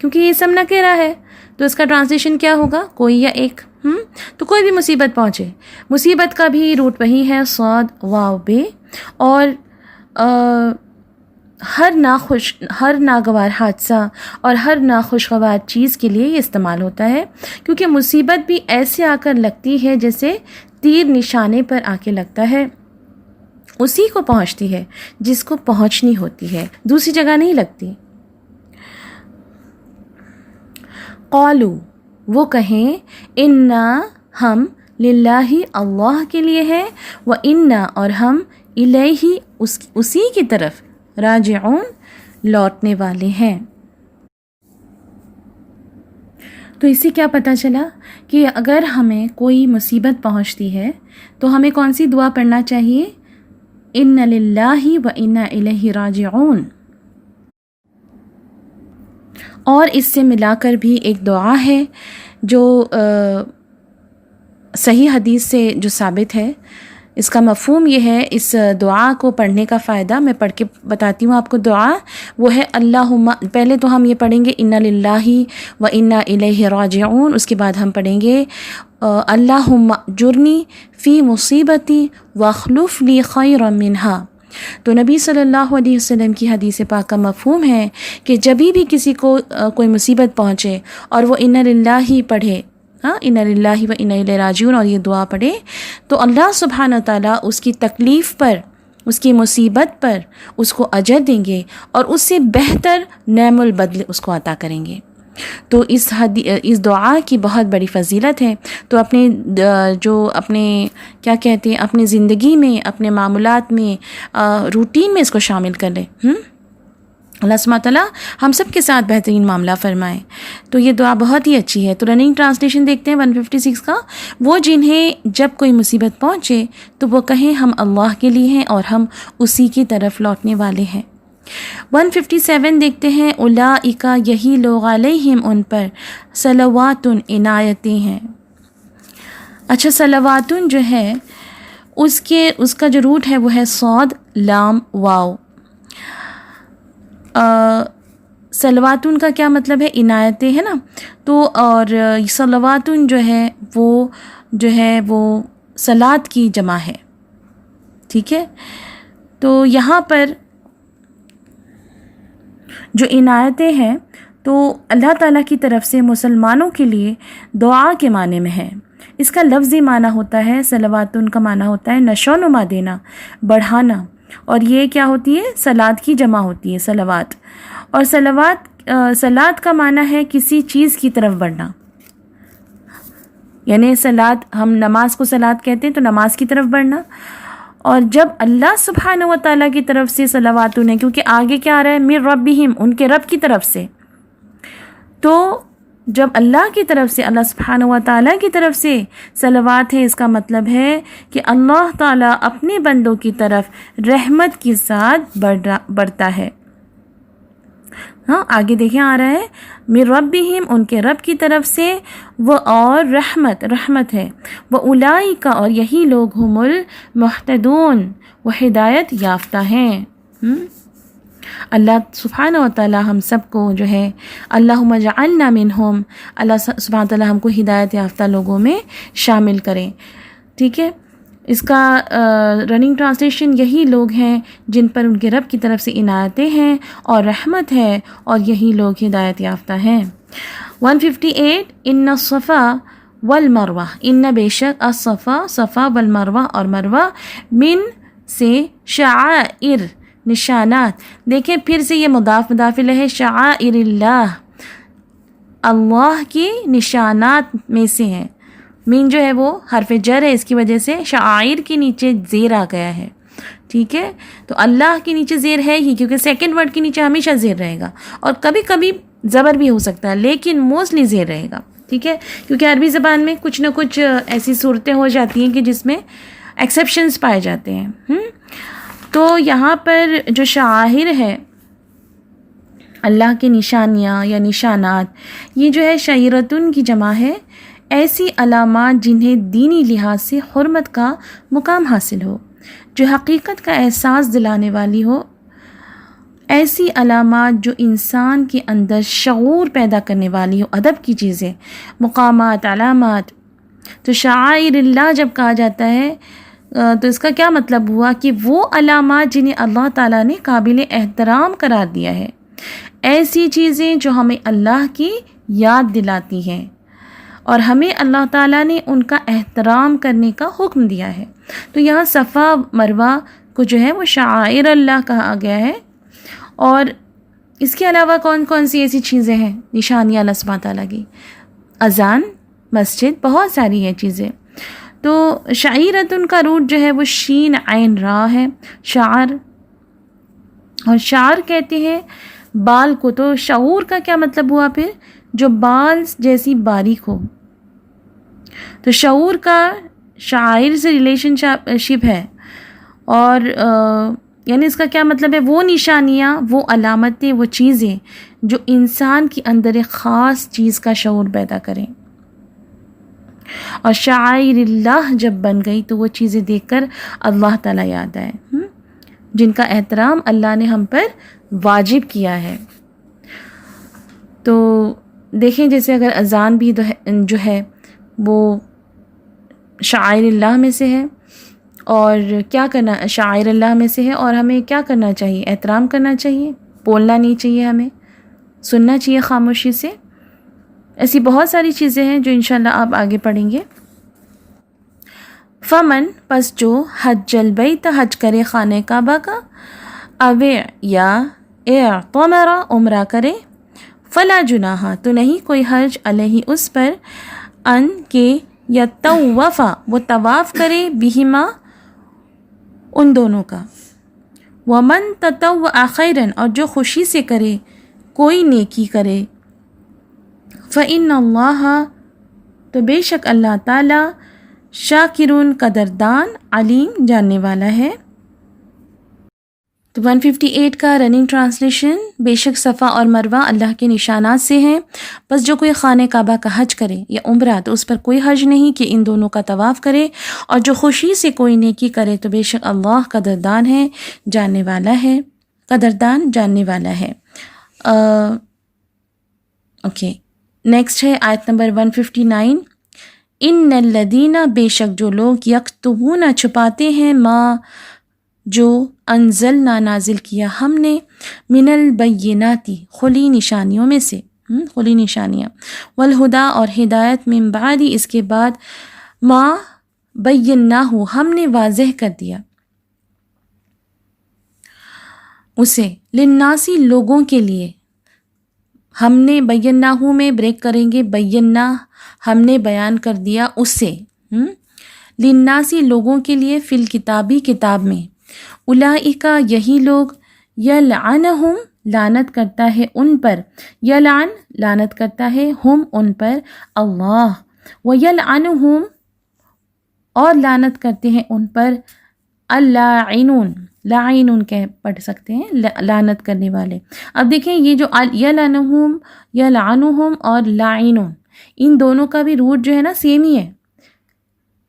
Speaker 3: کیونکہ یہ سب نکرہ ہے تو اس کا ٹرانسلیشن کیا ہوگا؟ کوئی یا ایک. تو کوئی بھی مصیبت پہنچے. مصیبت کا بھی روٹ وہی ہے، صاد واو بے. اور ہر ناگوار حادثہ اور ہر ناخوشگوار چیز کے لیے یہ استعمال ہوتا ہے، کیونکہ مصیبت بھی ایسے آ کر لگتی ہے جیسے تیر نشانے پر آ کے لگتا ہے. اسی کو پہنچتی ہے جس کو پہنچنی ہوتی ہے، دوسری جگہ نہیں لگتی۔ قالوا، وہ کہیں، انا، ہم، للہ، اللہ کے لیے ہے، وانا، اور ہم، الیہ، اسی کی طرف، راجعون، لوٹنے والے ہیں۔ تو اس سے کیا پتہ چلا کہ اگر ہمیں کوئی مصیبت پہنچتی ہے تو ہمیں کون سی دعا پڑھنا چاہیے؟ ان للہ و انا الیہ راجعون۔ اور اس سے ملا کر بھی ایک دعا ہے جو صحیح حدیث سے جو ثابت ہے، اس کا مفہوم یہ ہے، اس دعا کو پڑھنے کا فائدہ میں پڑھ کے بتاتی ہوں آپ کو۔ دعا وہ ہے اللہم، پہلے تو ہم یہ پڑھیں گے انا للہ و انا الیہ راجعون، اس کے بعد ہم پڑھیں گے اللہم اجرنی فی مصیبتی واخلف لی خیرا منہا۔ تو نبی صلی اللہ علیہ وسلم کی حدیث پاک کا مفہوم ہے کہ جبھی بھی کسی کو کوئی مصیبت پہنچے اور وہ انا للہ پڑھے، انا للہ و انا الیہ راجعون، اور یہ دعا پڑھے، تو اللہ سبحانہ تعالیٰ اس کی تکلیف پر، اس کی مصیبت پر اس کو اجر دیں گے اور اس سے بہتر نعم البدل اس کو عطا کریں گے۔ تو اس دعا کی بہت بڑی فضیلت ہے۔ تو اپنے کیا کہتے ہیں، اپنی زندگی میں، اپنے معاملات میں، روٹین میں اس کو شامل کر لیں۔ اللہ سبحانہ تعالیٰ ہم سب کے ساتھ بہترین معاملہ فرمائے۔ تو یہ دعا بہت ہی اچھی ہے۔ تو رننگ ٹرانسلیشن دیکھتے ہیں 156 کا، وہ جنہیں جب کوئی مصیبت پہنچے تو وہ کہیں ہم اللہ کے لیے ہیں اور ہم اسی کی طرف لوٹنے والے ہیں۔ 157 دیکھتے ہیں، اولئک، یہی لوگ، علیہم، ان پر، صلوات، عنایتیں ہیں۔ اچھا، صلوات جو ہے اس کا جو روٹ ہے وہ ہے صاد لام واو۔ صلواتن کا کیا مطلب ہے؟ عنایتیں ہے نا، تو اور صلواتن جو ہے وہ صلاۃ کی جمع ہے، ٹھیک ہے۔ تو یہاں پر جو عنایتیں ہیں تو اللہ تعالیٰ کی طرف سے مسلمانوں کے لیے دعا کے معنی میں ہے۔ اس کا لفظی معنی ہوتا ہے، صلواتن کا معنی ہوتا ہے نشو و نما دینا، بڑھانا، اور یہ کیا ہوتی ہے؟ صلاۃ کی جمع ہوتی ہے، صلوات۔ اور صلاۃ کا معنی ہے کسی چیز کی طرف بڑھنا، یعنی صلاۃ، ہم نماز کو صلاۃ کہتے ہیں، تو نماز کی طرف بڑھنا۔ اور جب اللہ سبحانہ و تعالیٰ کی طرف سے صلواتن ہے، کیونکہ آگے کیا آ رہا ہے؟ من ربہم، ان کے رب کی طرف سے، تو جب اللہ کی طرف سے، اللہ سبحانہ و تعالیٰ کی طرف سے صلوات ہے، اس کا مطلب ہے کہ اللہ تعالیٰ اپنے بندوں کی طرف رحمت کے ساتھ بڑھتا ہے۔ آگے دیکھیں آ رہا ہے من ربہم، ان کے رب کی طرف سے، وہ اور رحمت ہے، وَأُولَئِكَ، اور یہی لوگ، ہم المہتدون، وہ ہدایت یافتہ ہیں۔ اللہ سبحانہ و تعالیٰ ہم سب کو جو ہے، اللہم اجعلنا منہم، اللہ سبحانہ و تعالیٰ ہم کو ہدایت یافتہ لوگوں میں شامل کریں، ٹھیک ہے۔ اس کا رننگ ٹرانسلیشن، یہی لوگ ہیں جن پر ان کے رب کی طرف سے عنایتیں ہیں اور رحمت ہے، اور یہی لوگ ہدایت یافتہ ہیں۔ 158، ان الصفا والمروہ، ان بے شک، الصفا، صفا، والمروہ، اور مروہ، من سے، شعائر، نشانات۔ دیکھیں پھر سے یہ مضاف الیہ ہے، شعائر اللہ، اللہ کے نشانات میں سے ہیں۔ من جو ہے وہ حرف جر ہے، اس کی وجہ سے شعائر کے نیچے زیر آ گیا ہے، ٹھیک ہے۔ تو اللہ کے نیچے زیر ہے ہی، کیونکہ سیکنڈ ورڈ کے نیچے ہمیشہ زیر رہے گا، اور کبھی کبھی زبر بھی ہو سکتا ہے، لیکن موسٹلی زیر رہے گا، ٹھیک ہے، کیونکہ عربی زبان میں کچھ نہ کچھ ایسی صورتیں ہو جاتی ہیں کہ جس میں ایکسیپشنز پائے جاتے ہیں۔ تو یہاں پر جو شعائر ہے، اللہ کے نشانیاں یا نشانات، یہ جو ہے شعیرتن کی جمع ہے، ایسی علامات جنہیں دینی لحاظ سے حرمت کا مقام حاصل ہو، جو حقیقت کا احساس دلانے والی ہو، ایسی علامات جو انسان کے اندر شعور پیدا کرنے والی ہو، ادب کی چیزیں، مقامات، علامات۔ تو شعائر اللہ جب کہا جاتا ہے تو اس کا کیا مطلب ہوا کہ وہ علامات جنہیں اللہ تعالیٰ نے قابل احترام قرار دیا ہے، ایسی چیزیں جو ہمیں اللہ کی یاد دلاتی ہیں اور ہمیں اللہ تعالیٰ نے ان کا احترام کرنے کا حکم دیا ہے۔ تو یہاں صفا مروہ کو جو ہے وہ شعائر اللہ کہا گیا ہے. اور اس کے علاوہ کون کون سی ایسی چیزیں ہیں نشانیاں اللہ سبحانہ تعالیٰ کی؟ اذان، مسجد، بہت ساری ہیں چیزیں. تو شعیرتن کا روٹ جو ہے وہ شین عین را ہے، شعر. اور شعر کہتے ہیں بال کو. تو شعور کا کیا مطلب ہوا پھر؟ جو بال جیسی باریک ہو. تو شعور کا شاعر سے ریلیشن شپ ہے. اور یعنی اس کا کیا مطلب ہے؟ وہ نشانیاں، وہ علامتیں، وہ چیزیں جو انسان کے اندر ایک خاص چیز کا شعور پیدا کریں. اور شعائر اللہ جب بن گئی تو وہ چیزیں دیکھ کر اللہ تعالیٰ یاد آئے، جن کا احترام اللہ نے ہم پر واجب کیا ہے. تو دیکھیں جیسے اگر اذان بھی جو ہے وہ شعائر اللہ میں سے ہے، اور کیا کرنا شعائر اللہ میں سے ہے، اور ہمیں کیا کرنا چاہیے؟ احترام کرنا چاہیے، بولنا نہیں چاہیے، ہمیں سننا چاہیے خاموشی سے. ایسی بہت ساری چیزیں ہیں جو انشاءاللہ آپ آگے پڑھیں گے. فمن پس جو حج البیت حج کرے خانہ کعبہ کا، اوے یا اعتمر عمرہ کرے، فلا جناح تو نہیں کوئی حرج علیہ اس پر، ان کے یطوفا وہ طواف کرے، بہما ان دونوں کا. ومن تطوع خیرا اور جو خوشی سے کرے کوئی نیکی کرے، فإن اللہ تو بے شک اللہ تعالی شاکرون قدردان، علیم جاننے والا ہے. تو 158 کا رننگ ٹرانسلیشن، بے شک صفا اور مروہ اللہ کے نشانات سے ہیں، بس جو کوئی خانہ کعبہ کا حج کرے یا عمرہ تو اس پر کوئی حرج نہیں کہ ان دونوں کا طواف کرے، اور جو خوشی سے کوئی نیکی کرے تو بے شک اللہ قدردان ہے، جاننے والا ہے، قدردان جاننے والا ہے. اوکے نیکسٹ ہے آیت نمبر 159. ان الذین بے شک جو لوگ یکتمون چھپاتے ہیں ما جو انزلنا نازل کیا ہم نے، من البیناتی کھلی نشانیوں میں سے، کھلی نشانیاں، والہدا اور ہدایت، من بعد اس کے بعد، ما بیناہ ہم نے واضح کر دیا اسے، للناسی لوگوں کے لیے. ہم نے بیناہ میں بریک کریں گے، بینا ہم نے بیان کر دیا اسے، للناسی لوگوں کے لیے، فی الکتابی کتاب میں، اولئک یہی لوگ، یلعنہم لعنت کرتا ہے ان پر، یلعن لعنت کرتا ہے، ہم ان پر، اللہ، ویلعنہم اور لعنت کرتے ہیں ان پر، اللاعنون لاعنون کہہ پڑھ سکتے ہیں، لعنت کرنے والے. اب دیکھیں یہ جو یلعنہم، یلعنہم اور لاعنون، ان دونوں کا بھی روٹ جو ہے نا سیم ہی ہے،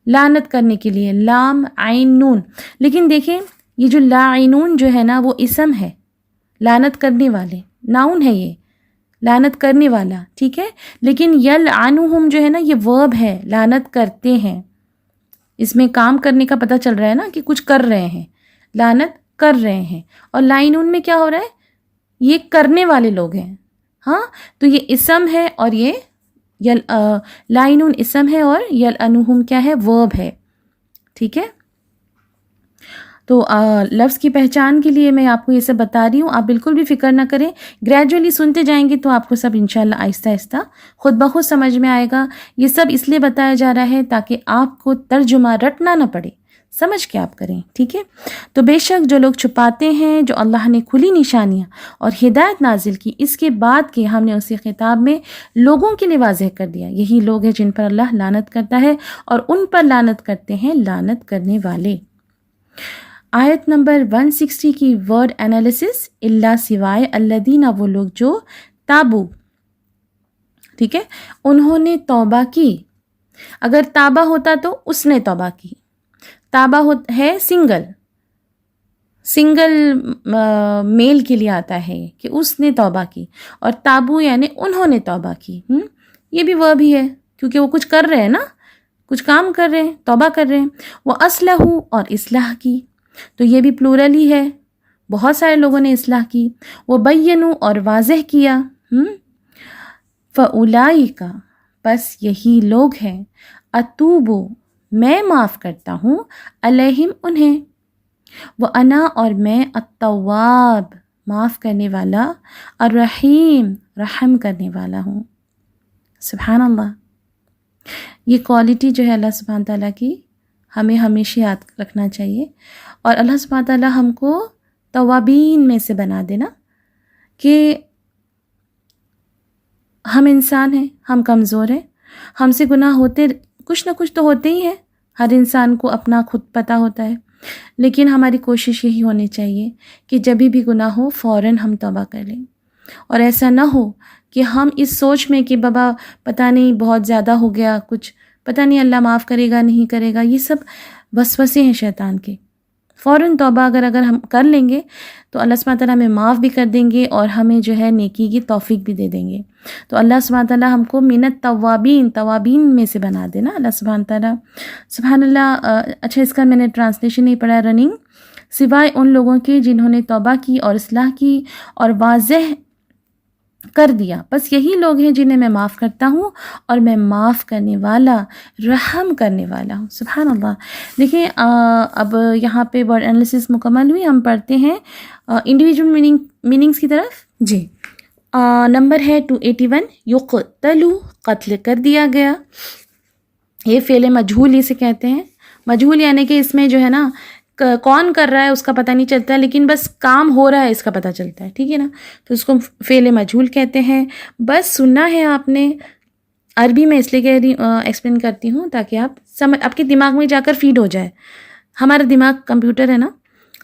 Speaker 3: لعنت کرنے کے لیے، لام عین نون. لیکن دیکھیں یہ جو لاعنون جو ہے نا وہ اسم ہے، لعنت کرنے والے، ناؤن ہے یہ، لعنت کرنے والا، ٹھیک ہے. لیکن یلعنہم جو ہے نا یہ ورب ہے، لعنت کرتے ہیں. اس میں کام کرنے کا پتہ چل رہا ہے نا کہ کچھ کر رہے ہیں، لعنت کر رہے ہیں. اور لاعنون میں کیا ہو رہا ہے؟ یہ کرنے والے لوگ ہیں. ہاں تو یہ اسم ہے، اور یہ لاعنون اسم ہے، اور یلعنہم کیا ہے؟ ورب ہے، ٹھیک ہے. تو لفظ کی پہچان کے لیے میں آپ کو یہ سب بتا رہی ہوں، آپ بالکل بھی فکر نہ کریں، گریجولی سنتے جائیں گے تو آپ کو سب انشاءاللہ آہستہ آہستہ خود بخود سمجھ میں آئے گا. یہ سب اس لیے بتایا جا رہا ہے تاکہ آپ کو ترجمہ رٹنا نہ پڑے، سمجھ کے آپ کریں، ٹھیک ہے. تو بے شک جو لوگ چھپاتے ہیں جو اللہ نے کھلی نشانیاں اور ہدایت نازل کی، اس کے بعد کہ ہم نے اسی خطاب میں لوگوں کے لیے واضح کر دیا، یہی لوگ ہیں جن پر اللہ لعنت کرتا ہے، اور ان پر لعنت کرتے ہیں لعنت کرنے والے. آیت نمبر 160 کی ورڈ انالیسس، اللہ سوائے، الذین وہ لوگ جو تابو، ٹھیک ہے، انہوں نے توبہ کی. اگر تابہ ہوتا تو اس نے توبہ کی، تابہ ہے سنگل میل کے لیے آتا ہے کہ اس نے توبہ کی، اور تابو یعنی انہوں نے توبہ کی. یہ بھی وہ بھی ہے کیونکہ وہ کچھ کر رہے ہیں نا، کچھ کام کر رہے ہیں، توبہ کر رہے ہیں. وہ اصلحوا اور اصلاح کی، تو یہ بھی پلورل ہی ہے، بہت سارے لوگوں نے اصلاح کی. وہ بینوا اور واضح کیا. فاولئک پس یہی لوگ ہیں، اتوبو میں معاف کرتا ہوں، علیہم انہیں. وہ انا اور میں التواب معاف کرنے والا، الرحیم رحم کرنے والا ہوں۔ سبحان اللہ، یہ کوالٹی جو ہے اللہ سبحانہ تعالیٰ کی ہمیں ہمیشہ یاد رکھنا چاہیے، اور اللہ سبحانہ تعالیٰ ہم کو توابین میں سے بنا دینا، کہ ہم انسان ہیں، ہم کمزور ہیں، ہم سے گناہ ہوتے کچھ نہ کچھ تو ہوتے ہی ہیں، ہر انسان کو اپنا خود پتہ ہوتا ہے، لیکن ہماری کوشش یہی ہونی چاہیے کہ جب بھی گناہ ہو فوراً ہم توبہ کر لیں، اور ایسا نہ ہو کہ ہم اس سوچ میں کہ بابا پتہ نہیں بہت زیادہ ہو گیا، کچھ پتہ نہیں اللہ معاف کرے گا نہیں کرے گا، یہ سب وسوسے ہیں شیطان کے۔ فوراً توبہ اگر ہم کر لیں گے تو اللہ سبحانہ تعالیٰ ہمیں معاف بھی کر دیں گے، اور ہمیں جو ہے نیکی کی توفیق بھی دے دیں گے۔ تو اللہ سبحانہ تعالیٰ ہم کو من توابین میں سے بنا دینا، اللہ سبحانہ تعالیٰ۔ سبحان اللہ۔ اچھا، اس کا میں نے ٹرانسلیشن نہیں پڑھا، رننگ، سوائے ان لوگوں کے جنہوں نے توبہ کی اور اصلاح کی اور واضح کر دیا، بس یہی لوگ ہیں جنہیں میں معاف کرتا ہوں، اور میں معاف کرنے والا، رحم کرنے والا ہوں۔ سبحان اللہ۔ دیکھیں اب یہاں پہ ورڈ انالیسس مکمل ہوئی، ہم پڑھتے ہیں انڈیویجول میننگز کی طرف۔ جی، نمبر ہے 281، یقتلو، قتل کر دیا گیا۔ یہ فعل مجہول اسے کہتے ہیں، مجہول یعنی کہ اس میں جو ہے نا کون کر رہا ہے اس کا پتہ نہیں چلتا، لیکن بس کام ہو رہا ہے اس کا پتہ چلتا ہے، ٹھیک ہے نا، تو اس کو فعل مجہول کہتے ہیں۔ بس سننا ہے آپ نے، عربی میں اس لیے کہہ رہی ایکسپلین کرتی ہوں تاکہ آپ کے دماغ میں جا کر فیڈ ہو جائے۔ ہمارا دماغ کمپیوٹر ہے نا،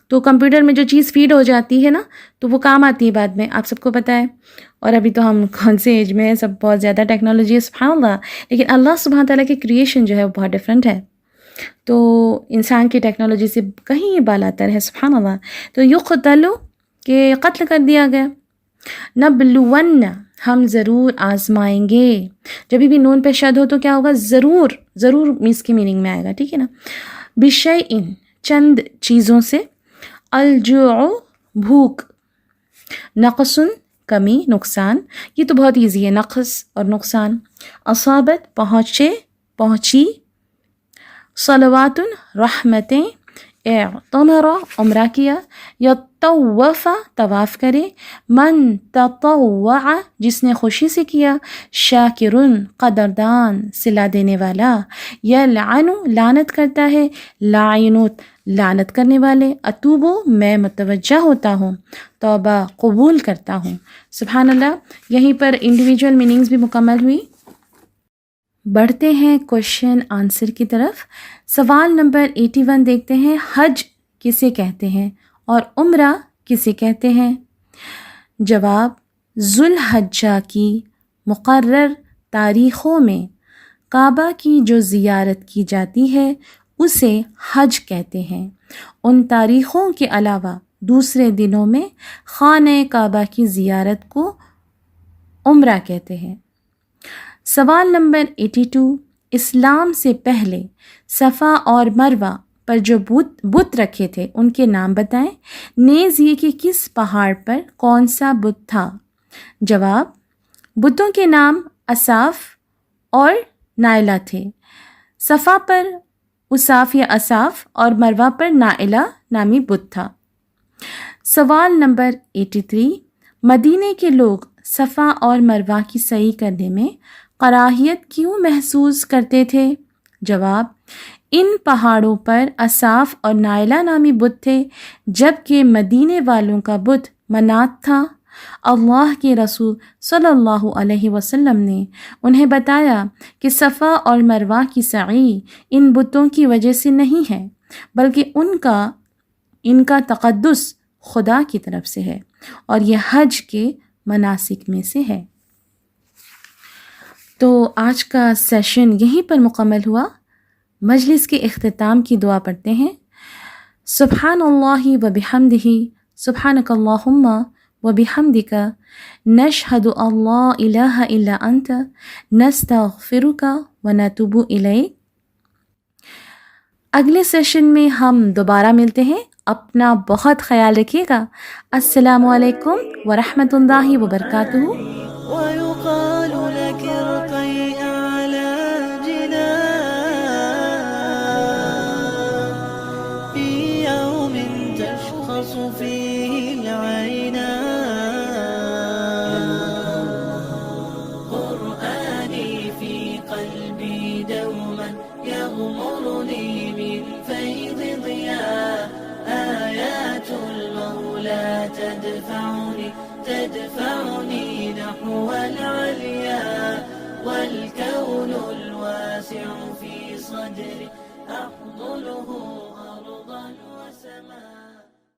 Speaker 3: تو کمپیوٹر میں جو چیز فیڈ ہو جاتی ہے نا تو وہ کام آتی ہے بعد میں، آپ سب کو پتہ ہے۔ اور ابھی تو ہم کون سے ایج میں ہیں، سب بہت زیادہ ٹیکنالوجی ہے، سبحان اللہ، لیکن اللہ سبحانہ تعالیٰ کی کریشن جو ہے وہ بہت ڈفرینٹ ہے، تو انسان کی ٹیکنالوجی سے کہیں بالاتر ہے، سبحان اللہ۔ تو یقتلو کہ قتل کر دیا گیا، نبلون ہم ضرور آزمائیں گے، جب بھی نون پہ شد ہو تو کیا ہوگا، ضرور، ضرور اس کی میننگ میں آئے گا، ٹھیک ہے نا۔ بشیء چند چیزوں سے، الجوع بھوک، نقص کمی نقصان، یہ تو بہت ایزی ہے، نقص اور نقصان، اصابت پہنچی، صلوات رحمتیں، اعتمر عمرہ کیا، یطوف طواف کرے، من تطوع جس نے خوشی سے کیا، شاکرن قدردان صلہ دینے والا، یلعن لعنت کرتا ہے، لاعنت لعنت کرنے والے، اتوبو میں متوجہ ہوتا ہوں، توبہ قبول کرتا ہوں۔ سبحان اللہ۔ یہیں پر انڈیویجول میننگز بھی مکمل ہوئی۔ بڑھتے ہیں کوشچن آنسر کی طرف۔ سوال نمبر 81 دیکھتے ہیں، حج کسے کہتے ہیں اور عمرہ کسے کہتے ہیں؟ جواب، ذوالحجہ کی مقرر تاریخوں میں کعبہ کی جو زیارت کی جاتی ہے اسے حج کہتے ہیں، ان تاریخوں کے علاوہ دوسرے دنوں میں خانہ کعبہ کی زیارت کو عمرہ کہتے ہیں۔ سوال نمبر 82، اسلام سے پہلے صفا اور مروہ پر جو بت رکھے تھے ان کے نام بتائیں، نیز یہ کہ کس پہاڑ پر کون سا بت تھا؟ جواب، بتوں کے نام اصاف اور نائلہ تھے، صفا پر اصاف یا اصاف اور مروہ پر نائلہ نامی بت تھا۔ سوال نمبر 83، مدینے کے لوگ صفا اور مروہ کی سعی کرنے میں کراہیت کیوں محسوس کرتے تھے؟ جواب، ان پہاڑوں پر اصاف اور نائلہ نامی بت تھے، جبکہ مدینے والوں کا بت منات تھا۔ اللہ کے رسول صلی اللہ علیہ وسلم نے انہیں بتایا کہ صفا اور مروہ کی سعی ان بتوں کی وجہ سے نہیں ہے، بلکہ ان کا تقدس خدا کی طرف سے ہے، اور یہ حج کے مناسک میں سے ہے۔ تو آج کا سیشن یہیں پر مکمل ہوا۔ مجلس کے اختتام کی دعا پڑھتے ہیں۔ سبحان اللہ و بحمدہ، سبحانک اللہم و بحمدک، نشہد ان لا الہ الا انت، نستغفرک و نتوب الیک۔ اگلے سیشن میں ہم دوبارہ ملتے ہیں، اپنا بہت خیال رکھیے گا۔ السلام علیکم ورحمۃ اللہ وبرکاتہ۔
Speaker 4: ويقال لك ارقي أعلى جنان في يوم تدفعني نحو العليا، والكون الواسع في صدري